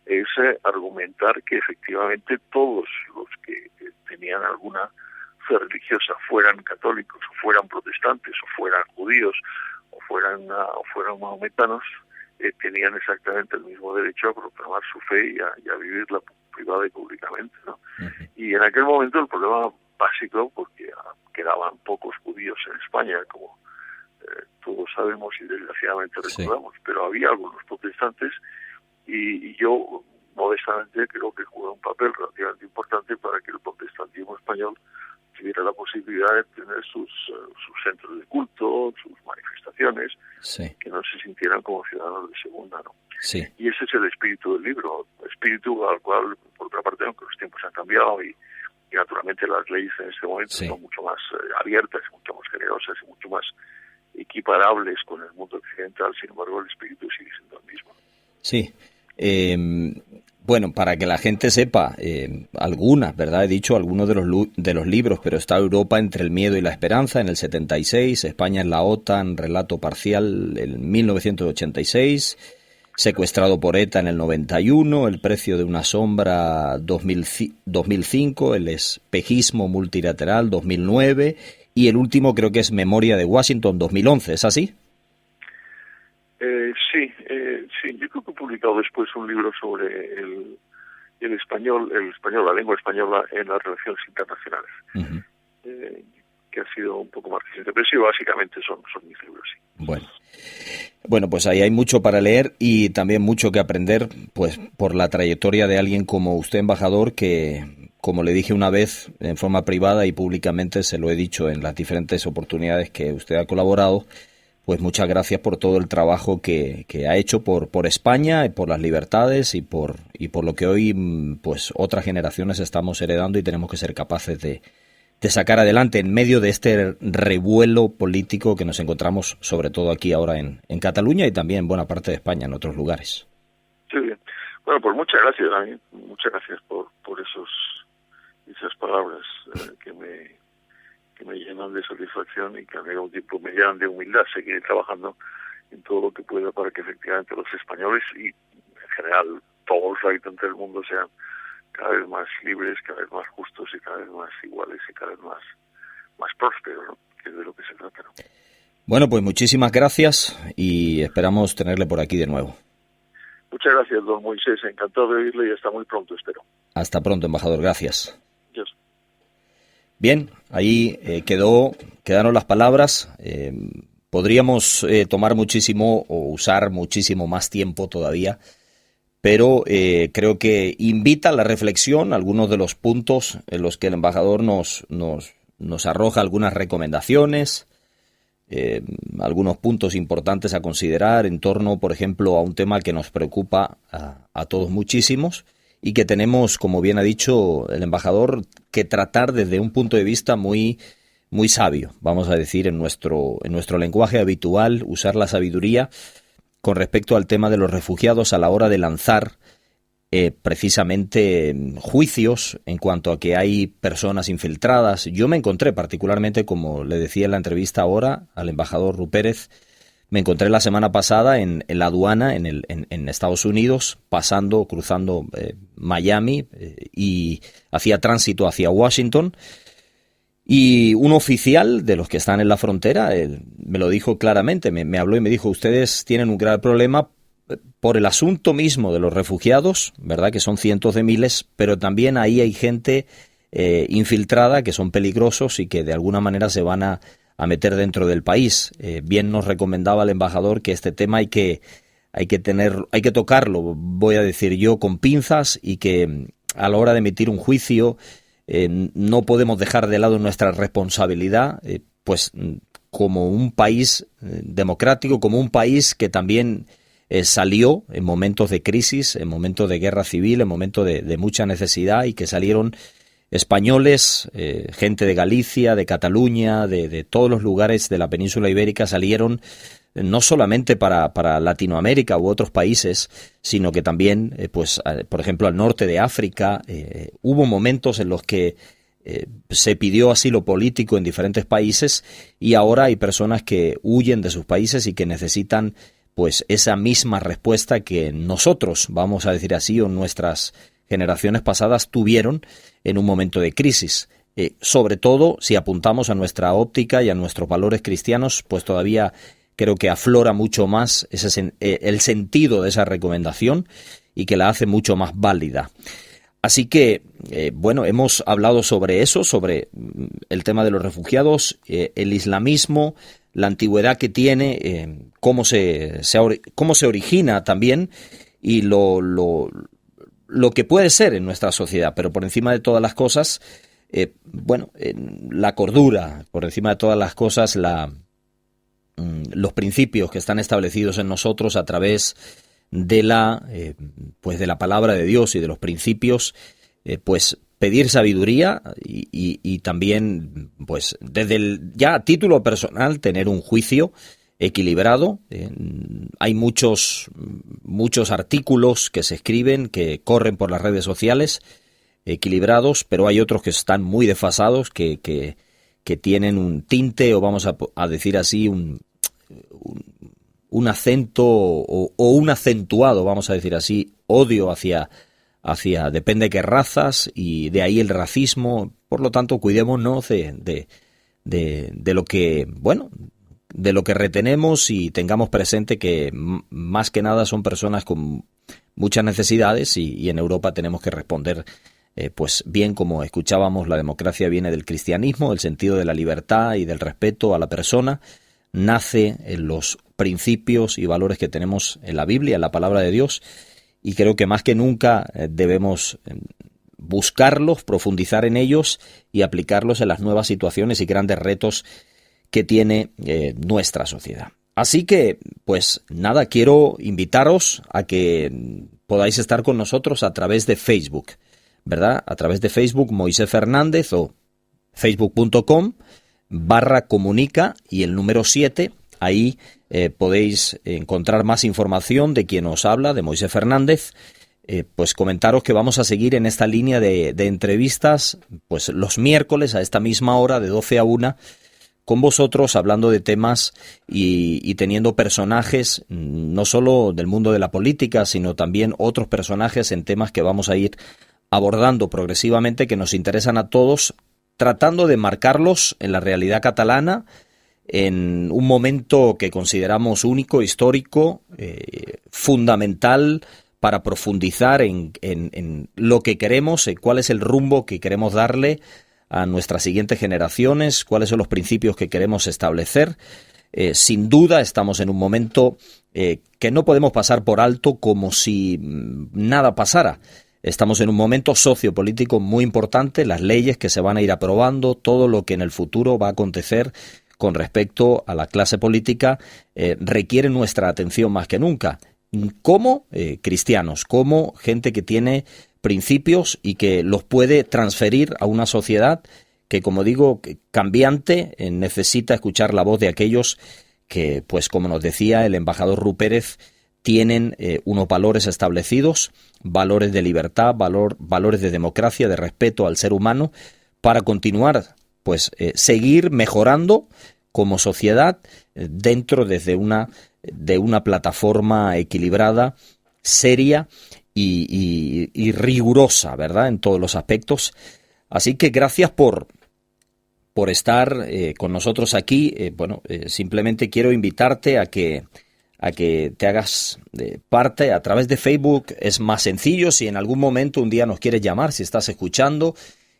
es argumentar que efectivamente todos los que tenían alguna fe religiosa, fueran católicos o fueran protestantes o fueran judíos o fueran mahometanos, tenían exactamente el mismo derecho a proclamar su fe y a vivirla privada y públicamente, ¿no? Uh-huh. Y en aquel momento el problema básico, porque quedaban pocos judíos en España, como todos sabemos y desgraciadamente recordamos, sí, pero había algunos protestantes, y yo modestamente creo que jugué un papel relativamente importante para que el protestantismo español tuviera la posibilidad de tener sus centros de culto, sus manifestaciones, sí, que no se sintieran como ciudadanos de segunda, ¿no? Sí. Y ese es el espíritu del libro, espíritu al cual, por otra parte, aunque los tiempos han cambiado y naturalmente las leyes en este momento, sí, son mucho más abiertas, mucho más generosas y mucho más equiparables con el mundo occidental, sin embargo el espíritu sigue siendo el mismo. Sí. Bueno, para que la gente sepa, algunas, ¿verdad? He dicho algunos de los libros, pero está Europa entre el miedo y la esperanza en el 76, España en la OTAN, relato parcial en 1986, Secuestrado por ETA en el 91, El precio de una sombra 2005, El espejismo multilateral 2009 y el último creo que es Memoria de Washington 2011, ¿es así? Sí, yo creo que he publicado después un libro sobre el español, la lengua española en las relaciones internacionales, uh-huh, que ha sido un poco más reciente, pero sí, básicamente son mis libros, sí. Bueno, pues ahí hay mucho para leer y también mucho que aprender, pues por la trayectoria de alguien como usted, embajador, que, como le dije una vez en forma privada y públicamente, se lo he dicho en las diferentes oportunidades que usted ha colaborado, pues muchas gracias por todo el trabajo que ha hecho por España y por las libertades y por lo que hoy pues otras generaciones estamos heredando y tenemos que ser capaces de sacar adelante en medio de este revuelo político que nos encontramos sobre todo aquí ahora en Cataluña y también en buena parte de España, en otros lugares. Sí, bien. Bueno, pues muchas gracias, Dani. Muchas gracias por esas palabras que me llenan de satisfacción y que al mismo tiempo me llenan de humildad. Seguiré trabajando en todo lo que pueda para que efectivamente los españoles y en general todos los habitantes del mundo sean cada vez más libres, cada vez más justos y cada vez más iguales y cada vez más prósperos, ¿no? Que es de lo que se trata, ¿no? Bueno, pues muchísimas gracias y esperamos tenerle por aquí de nuevo. Muchas gracias, don Moisés. Encantado de oírle y hasta muy pronto, espero. Hasta pronto, embajador. Gracias. Dios. Bien, ahí quedaron las palabras. Podríamos tomar muchísimo o usar muchísimo más tiempo todavía, pero creo que invita a la reflexión algunos de los puntos en los que el embajador nos arroja algunas recomendaciones, algunos puntos importantes a considerar en torno, por ejemplo, a un tema que nos preocupa a todos muchísimos y que tenemos, como bien ha dicho el embajador, que tratar desde un punto de vista muy, muy sabio, vamos a decir, en nuestro lenguaje habitual, usar la sabiduría con respecto al tema de los refugiados a la hora de lanzar precisamente juicios en cuanto a que hay personas infiltradas. Yo me encontré particularmente, como le decía en la entrevista ahora al embajador Rupérez, me encontré la semana pasada en la aduana en Estados Unidos, cruzando Miami y hacía tránsito hacia Washington. Y un oficial de los que están en la frontera me lo dijo claramente, me habló y me dijo, ustedes tienen un grave problema por el asunto mismo de los refugiados, ¿verdad? Que son cientos de miles, pero también ahí hay gente infiltrada que son peligrosos y que de alguna manera se van a meter dentro del país. Bien nos recomendaba el embajador que este tema hay que tocarlo, voy a decir yo, con pinzas y que a la hora de emitir un juicio no podemos dejar de lado nuestra responsabilidad, pues como un país democrático, como un país que también salió en momentos de crisis, en momentos de guerra civil, en momentos de mucha necesidad, y que salieron españoles, gente de Galicia, de Cataluña, de todos los lugares de la península ibérica, salieron no solamente para Latinoamérica u otros países, sino que también, por ejemplo, al norte de África. Hubo momentos en los que se pidió asilo político en diferentes países, y ahora hay personas que huyen de sus países y que necesitan pues esa misma respuesta que nosotros, vamos a decir así, o nuestras generaciones pasadas tuvieron en un momento de crisis. Sobre todo si apuntamos a nuestra óptica y a nuestros valores cristianos, pues todavía creo que aflora mucho más el sentido de esa recomendación, y que la hace mucho más válida. Así que, hemos hablado sobre eso, sobre el tema de los refugiados, el islamismo, la antigüedad que tiene, cómo se origina también, y lo que puede ser en nuestra sociedad. Pero por encima de todas las cosas, la cordura, por encima de todas las cosas, los principios que están establecidos en nosotros a través de la palabra de Dios y de los principios, pedir sabiduría, y también, pues, desde ya a título personal, tener un juicio equilibrado. Hay muchos artículos que se escriben, que corren por las redes sociales, equilibrados, pero hay otros que están muy desfasados, que tienen un tinte, o vamos a decir así, un acento o un acentuado, vamos a decir así, odio hacia depende de qué razas, y de ahí el racismo. Por lo tanto, cuidémonos de lo que, de lo que retenemos, y tengamos presente que más que nada son personas con muchas necesidades, y en Europa tenemos que responder pues bien, como escuchábamos. La democracia viene del cristianismo, el sentido de la libertad y del respeto a la persona nace en los principios y valores que tenemos en la Biblia, en la palabra de Dios, y creo que más que nunca debemos buscarlos, profundizar en ellos y aplicarlos en las nuevas situaciones y grandes retos que tiene nuestra sociedad. Así que, pues nada, quiero invitaros a que podáis estar con nosotros a través de Facebook, ¿verdad? A través de Facebook, Moisés Fernández, o facebook.com/comunica y el número 7. Ahí podéis encontrar más información de quien os habla, de Moisés Fernández. Pues comentaros que vamos a seguir en esta línea de entrevistas, pues los miércoles a esta misma hora, de 12 a 1, con vosotros, hablando de temas y teniendo personajes, no solo del mundo de la política, sino también otros personajes en temas que vamos a ir abordando progresivamente, que nos interesan a todos, tratando de marcarlos en la realidad catalana, en un momento que consideramos único, histórico, fundamental para profundizar en lo que queremos, cuál es el rumbo que queremos darle a nuestras siguientes generaciones, cuáles son los principios que queremos establecer. Sin duda estamos en un momento que no podemos pasar por alto como si nada pasara. Estamos en un momento sociopolítico muy importante, las leyes que se van a ir aprobando, todo lo que en el futuro va a acontecer con respecto a la clase política, requiere nuestra atención más que nunca, como cristianos, como gente que tiene principios y que los puede transferir a una sociedad que, como digo, cambiante, necesita escuchar la voz de aquellos que, pues como nos decía el embajador Ru Pérez, tienen unos valores establecidos, valores de libertad, valores de democracia, de respeto al ser humano, para continuar, pues seguir mejorando como sociedad dentro de una plataforma equilibrada, seria y rigurosa, ¿verdad?, en todos los aspectos. Así que gracias por estar con nosotros aquí. Simplemente quiero invitarte a que te hagas parte a través de Facebook. Es más sencillo. Si en algún momento, un día, nos quieres llamar, si estás escuchando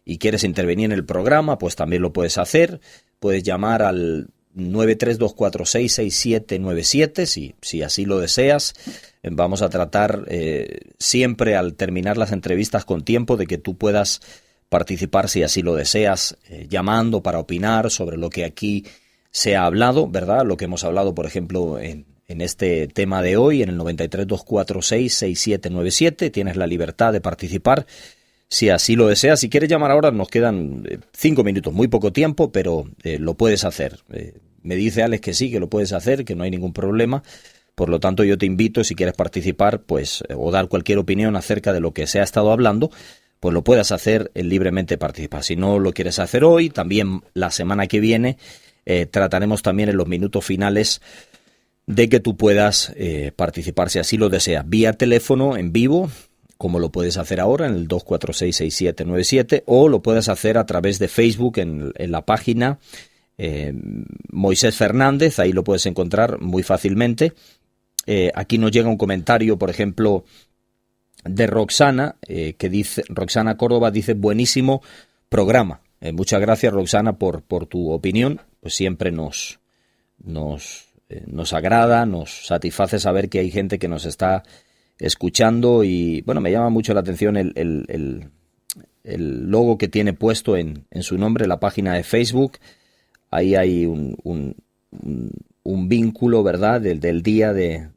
y quieres intervenir en el programa, pues también lo puedes hacer. Puedes llamar al 932466797 si así lo deseas. Vamos a tratar siempre, al terminar las entrevistas con tiempo, de que tú puedas participar, si así lo deseas, llamando para opinar sobre lo que aquí se ha hablado, ¿verdad? Lo que hemos hablado, por ejemplo, en en este tema de hoy, en el 93-246-6797. Tienes la libertad de participar si así lo deseas. Si quieres llamar ahora, nos quedan 5 minutos, muy poco tiempo, pero lo puedes hacer. Me dice Alex que sí, que lo puedes hacer, que no hay ningún problema. Por lo tanto, yo te invito, si quieres participar, pues, o dar cualquier opinión acerca de lo que se ha estado hablando, pues lo puedas hacer libremente participar. Si no lo quieres hacer hoy, también la semana que viene trataremos también en los minutos finales de que tú puedas participar, si así lo deseas, vía teléfono en vivo, como lo puedes hacer ahora en el 246-6797, o lo puedes hacer a través de Facebook en la página Moisés Fernández. Ahí lo puedes encontrar muy fácilmente. Aquí nos llega un comentario, por ejemplo, de Roxana, que dice, Roxana Córdoba dice: buenísimo programa. Muchas gracias, Roxana, por tu opinión. Pues siempre nos agrada, nos satisface saber que hay gente que nos está escuchando. Y bueno, me llama mucho la atención el logo que tiene puesto en su nombre, la página de Facebook. Ahí hay un vínculo, ¿verdad?, del día de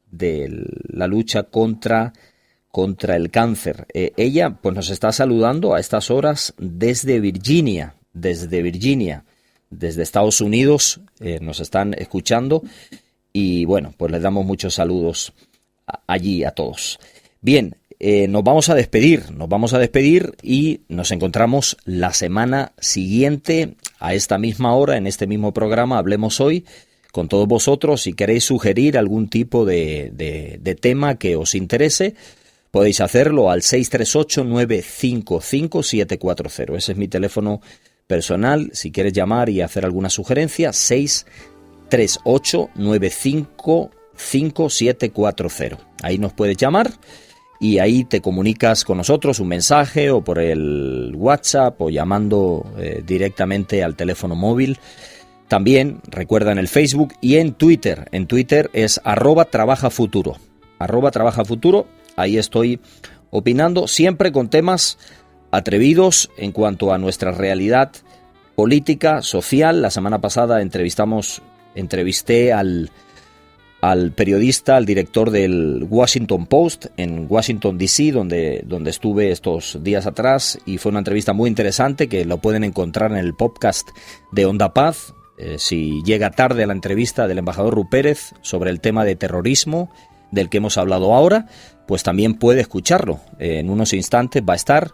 la lucha contra el cáncer. Ella pues nos está saludando a estas horas desde Virginia, desde Estados Unidos. Nos están escuchando y bueno, pues les damos muchos saludos allí a todos. Bien, nos vamos a despedir y nos encontramos la semana siguiente a esta misma hora, en este mismo programa Hablemos Hoy, con todos vosotros. Si queréis sugerir algún tipo de tema que os interese, podéis hacerlo al 638-955-740. Ese es mi teléfono personal. Si quieres llamar y hacer alguna sugerencia, 638-955-740. Ahí nos puedes llamar y ahí te comunicas con nosotros, un mensaje o por el WhatsApp o llamando directamente al teléfono móvil. También recuerda en el Facebook y en Twitter. En Twitter es @trabajafuturo. @trabajafuturo. Ahí estoy opinando, siempre con temas atrevidos en cuanto a nuestra realidad política, social. La semana pasada entrevisté al periodista, al director del Washington Post en Washington, D.C., donde estuve estos días atrás, y fue una entrevista muy interesante que lo pueden encontrar en el podcast de Onda Paz. Si llega tarde a la entrevista del embajador Rupérez sobre el tema de terrorismo del que hemos hablado ahora, pues también puede escucharlo. En unos instantes va a estar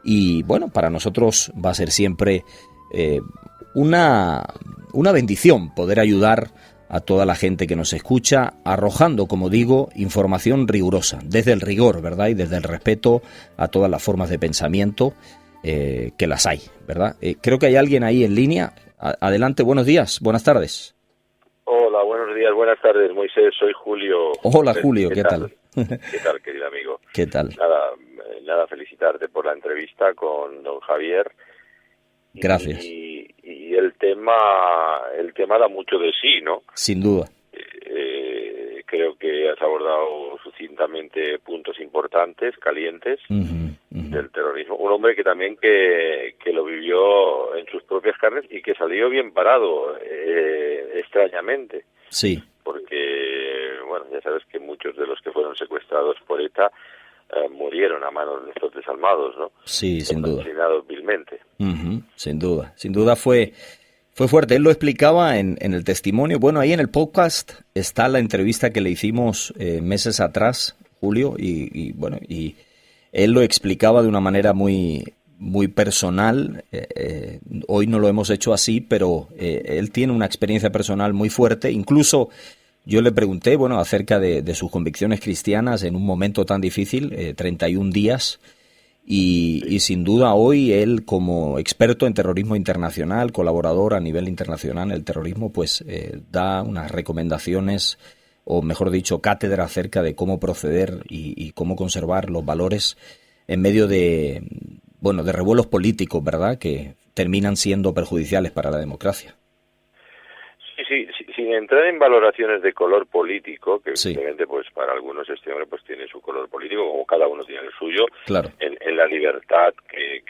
y bueno, para nosotros va a ser siempre una bendición poder ayudar a toda la gente que nos escucha, arrojando, como digo, información rigurosa, desde el rigor, ¿verdad? Y desde el respeto a todas las formas de pensamiento que las hay, ¿verdad? Creo que hay alguien ahí en línea. Adelante, buenos días, buenas tardes. Hola, buenos días, buenas tardes, Moisés, soy Julio. Hola, Julio, ¿qué tal? ¿Qué tal, querido amigo? ¿Qué tal? Nada, felicitarte por la entrevista con don Javier. Gracias. Y el tema da mucho de sí, ¿no? Sin duda. Creo que has abordado sucintamente puntos importantes, calientes, del terrorismo. Un hombre que también que lo vivió en sus propias carnes y que salió bien parado, extrañamente. Sí. Porque, bueno, ya sabes que muchos de los que fueron secuestrados por ETA murieron a manos de estos desalmados, ¿no? Sí, sin duda. Asesinados vilmente. Sin duda fue fuerte. Él lo explicaba en el testimonio. Bueno, ahí en el podcast está la entrevista que le hicimos meses atrás, Julio, y él lo explicaba de una manera muy personal. Hoy no lo hemos hecho así, pero él tiene una experiencia personal muy fuerte. Incluso yo le pregunté, bueno, acerca de sus convicciones cristianas en un momento tan difícil, 31 días. Y sin duda hoy él, como experto en terrorismo internacional, colaborador a nivel internacional en el terrorismo, pues da unas recomendaciones, o mejor dicho, cátedra acerca de cómo proceder y cómo conservar los valores en medio de revuelos políticos, ¿verdad?, que terminan siendo perjudiciales para la democracia. Sí, sin entrar en valoraciones de color político, que sí, evidentemente pues para algunos este hombre pues tiene su color político, como cada uno tiene el suyo, claro, en la libertad que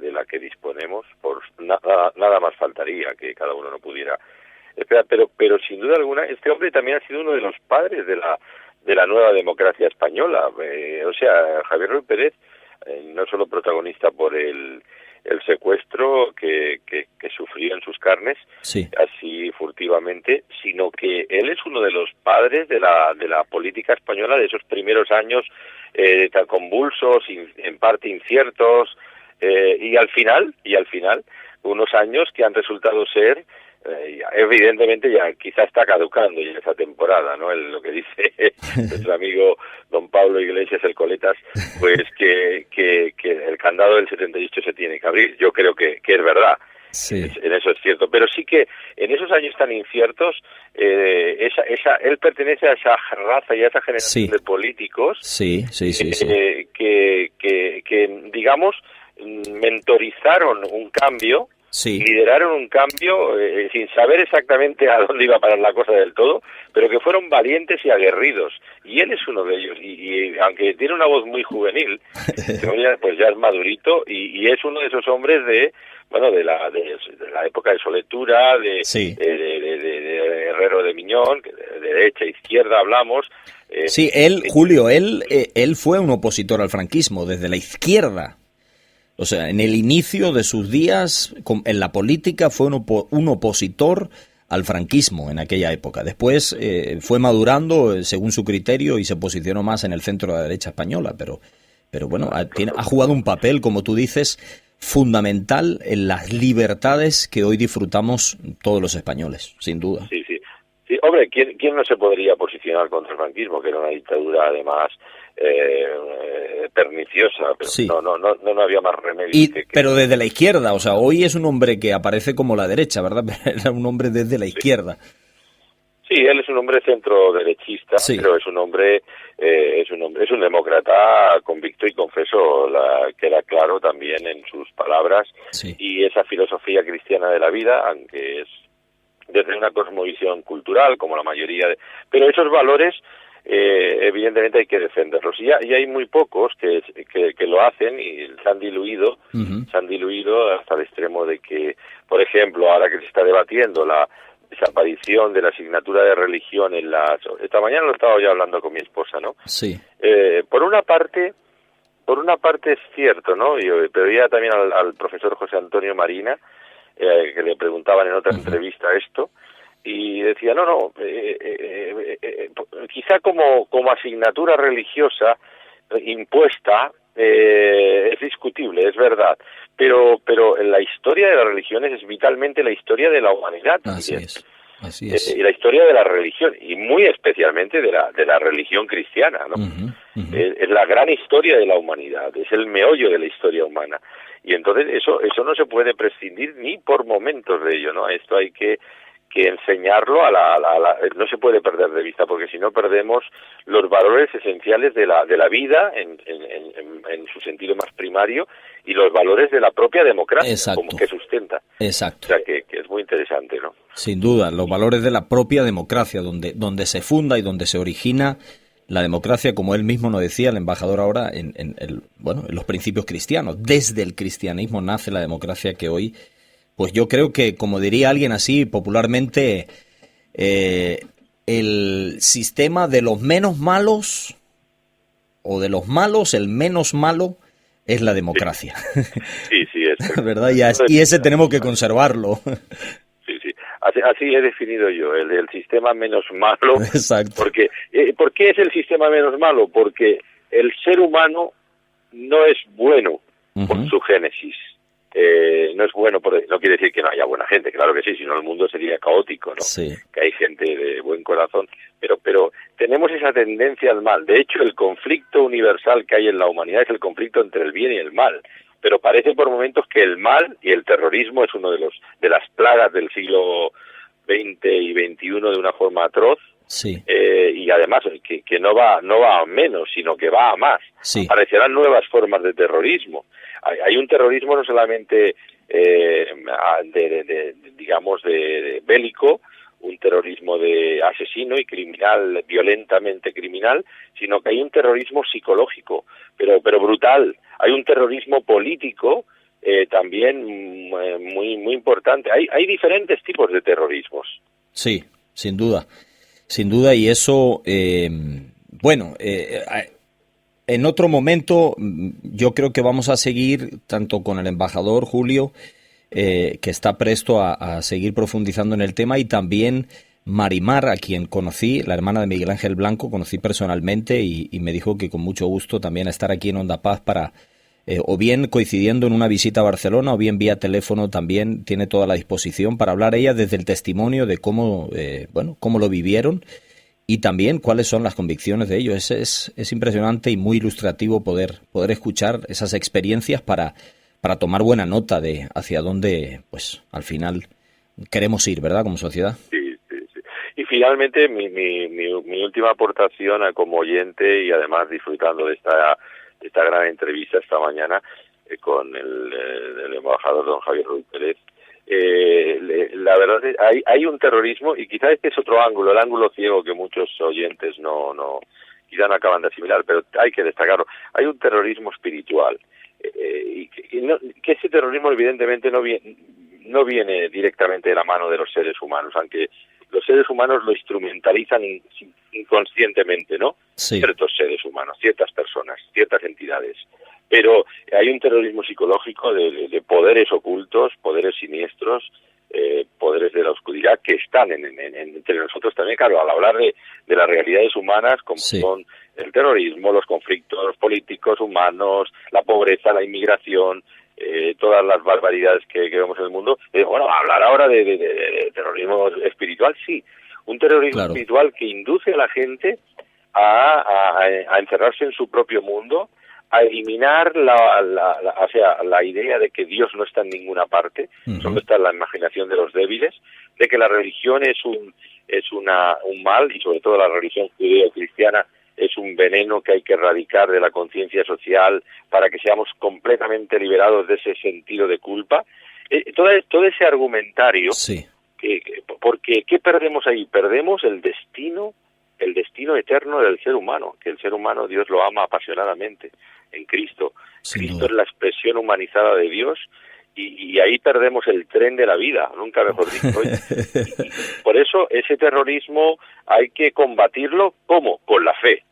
de la que disponemos, por nada más faltaría que cada uno no pudiera Espera, pero sin duda alguna, este hombre también ha sido uno de los padres de la nueva democracia española. O sea, Javier Ruiz Pérez, no solo protagonista por el secuestro que sufrió en sus carnes, sí, así furtivamente, sino que él es uno de los padres de la política española de esos primeros años tan convulsos, en parte inciertos, y al final, unos años que han resultado ser, evidentemente ya quizá está caducando ya esa temporada, ¿no? Lo que dice nuestro amigo don Pablo Iglesias, el Coletas, pues que el candado del 78 se tiene que abrir. Yo creo que es verdad. sí. En eso es cierto, pero sí que en esos años tan inciertos, él pertenece a esa raza y a esa generación de políticos, sí. Que digamos mentorizaron un cambio, sí, lideraron un cambio sin saber exactamente a dónde iba a parar la cosa del todo, pero que fueron valientes y aguerridos, y él es uno de ellos, y aunque tiene una voz muy juvenil, pues ya es madurito, y es uno de esos hombres de la época de Soletura, de Herrero de Miñón, que de derecha e izquierda hablamos. Sí, Julio, él fue un opositor al franquismo desde la izquierda. O sea, en el inicio de sus días en la política fue un opositor al franquismo en aquella época. Después fue madurando según su criterio y se posicionó más en el centro de la derecha española, pero bueno, ha jugado un papel, como tú dices, fundamental en las libertades que hoy disfrutamos todos los españoles, sin duda. Sí. Hombre, ¿quién no se podría posicionar contra el franquismo, que era una dictadura además perniciosa, pero sí. No había más remedio pero desde la izquierda, o sea, hoy es un hombre que aparece como la derecha, ¿verdad? Era un hombre desde la izquierda. Sí, él es un hombre centro-derechista, pero es un demócrata convicto y confeso, queda claro también en sus palabras, y esa filosofía cristiana de la vida, aunque es desde una cosmovisión cultural, como la mayoría pero esos valores evidentemente hay que defenderlos, y hay muy pocos que lo hacen y se han diluido hasta el extremo de que, por ejemplo, ahora que se está debatiendo la desaparición de la asignatura de religión esta mañana lo estaba yo hablando con mi esposa, ¿no? Sí. Por una parte es cierto, ¿no? Yo pedía también al profesor José Antonio Marina, que le preguntaban en otra entrevista esto, y decía, quizá como asignatura religiosa impuesta, es discutible, es verdad, pero en la historia de las religiones es vitalmente la historia de la humanidad. Así es. Y la historia de la religión, y muy especialmente de la religión cristiana, ¿no? Es la gran historia de la humanidad, es el meollo de la historia humana, y entonces eso no se puede prescindir ni por momentos de ello, ¿no? Esto hay que enseñarlo no se puede perder de vista, porque si no perdemos los valores esenciales de la vida en su sentido más primario, y los valores de la propia democracia como que sustenta. Exacto. O sea que es muy interesante, ¿no? Sin duda, los valores de la propia democracia, donde se funda y donde se origina la democracia, como él mismo nos decía, el embajador ahora, en los principios cristianos. Desde el cristianismo nace la democracia que hoy, pues yo creo que, como diría alguien así popularmente, el sistema de los menos malos, o de los malos, el menos malo, es la democracia. Sí, es ¿verdad? Y ese tenemos que conservarlo. Sí. Así he definido yo, el sistema menos malo. Exacto. Porque, ¿por qué es el sistema menos malo? Porque el ser humano no es bueno por su génesis. No es bueno, no quiere decir que no haya buena gente, claro que sí, si no el mundo sería caótico, ¿no? Sí. Que hay gente de buen corazón, pero tenemos esa tendencia al mal. De hecho, el conflicto universal que hay en la humanidad es el conflicto entre el bien y el mal, pero parece por momentos que el mal y el terrorismo es uno de las plagas del siglo XX y XXI de una forma atroz. Sí. Y además que no va a menos, sino que va a más. Sí. Aparecerán nuevas formas de terrorismo. Hay un terrorismo no solamente digamos de bélico, un terrorismo de asesino y criminal, violentamente criminal, sino que hay un terrorismo psicológico, pero brutal. Hay un terrorismo político también muy importante. Hay diferentes tipos de terrorismos. Sí, sin duda, y eso, en otro momento yo creo que vamos a seguir tanto con el embajador Julio, que está presto a seguir profundizando en el tema, y también Marimar, a quien conocí, la hermana de Miguel Ángel Blanco, conocí personalmente y me dijo que con mucho gusto también estar aquí en Onda Paz para, o bien coincidiendo en una visita a Barcelona, o bien vía teléfono, también tiene toda la disposición para hablar ella desde el testimonio de cómo, cómo lo vivieron y también cuáles son las convicciones de ellos. Es impresionante y muy ilustrativo poder escuchar esas experiencias para tomar buena nota de hacia dónde, pues, al final queremos ir, ¿verdad?, como sociedad. Sí. Y finalmente, mi última aportación como oyente, y además disfrutando de esta gran entrevista esta mañana con el embajador don Javier Ruiz Pérez, la verdad es que hay un terrorismo, y quizás este es otro ángulo, el ángulo ciego que muchos oyentes quizás no acaban de asimilar, pero hay que destacarlo. Hay un terrorismo espiritual, que ese terrorismo evidentemente no viene directamente de la mano de los seres humanos, aunque los seres humanos lo instrumentalizan inconscientemente, ¿no? Sí. Ciertos seres humanos, ciertas personas, ciertas entidades. Pero hay un terrorismo psicológico de poderes ocultos, poderes siniestros, poderes de la oscuridad que están entre nosotros también, claro, al hablar de las realidades humanas, como sí. son el terrorismo, los conflictos políticos, humanos, la pobreza, la inmigración, todas las barbaridades que vemos en el mundo. Hablar ahora de terrorismo espiritual, sí, un terrorismo espiritual que induce a la gente a encerrarse en su propio mundo, a eliminar la idea de que Dios no está en ninguna parte, solo está en la imaginación de los débiles, de que la religión es un mal, y sobre todo la religión judeo-cristiana es un veneno que hay que erradicar de la conciencia social para que seamos completamente liberados de ese sentido de culpa. Todo ese argumentario, sí. Porque ¿qué perdemos ahí? Perdemos el destino eterno del ser humano, que el ser humano Dios lo ama apasionadamente en Cristo. Cristo es la expresión humanizada de Dios, y ahí perdemos el tren de la vida, nunca mejor dicho. Y por eso ese terrorismo hay que combatirlo, ¿cómo? Con la fe.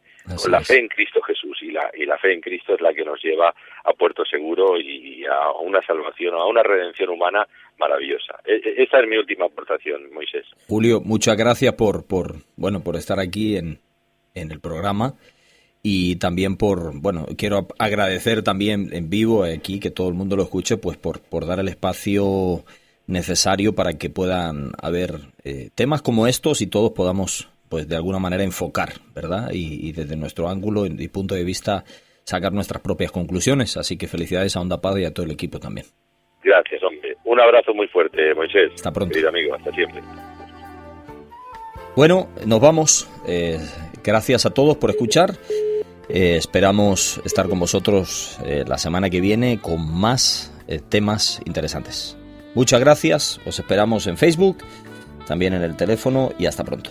Con la fe en Cristo Jesús, y la fe en Cristo es la que nos lleva a puerto seguro y a una salvación, a una redención humana maravillosa. Esa es mi última aportación, Moisés. Julio, muchas gracias por estar aquí en el programa, y también quiero agradecer también en vivo aquí, que todo el mundo lo escuche, pues por dar el espacio necesario para que puedan haber temas como estos y todos podamos, pues, de alguna manera enfocar, ¿verdad? Y desde nuestro ángulo y punto de vista sacar nuestras propias conclusiones. Así que felicidades a Onda Paz y a todo el equipo también. Gracias, hombre. Un abrazo muy fuerte, Moisés. Hasta pronto. Querido amigo, hasta siempre. Bueno, nos vamos. Gracias a todos por escuchar. Esperamos estar con vosotros la semana que viene con más temas interesantes. Muchas gracias. Os esperamos en Facebook, también en el teléfono, y hasta pronto.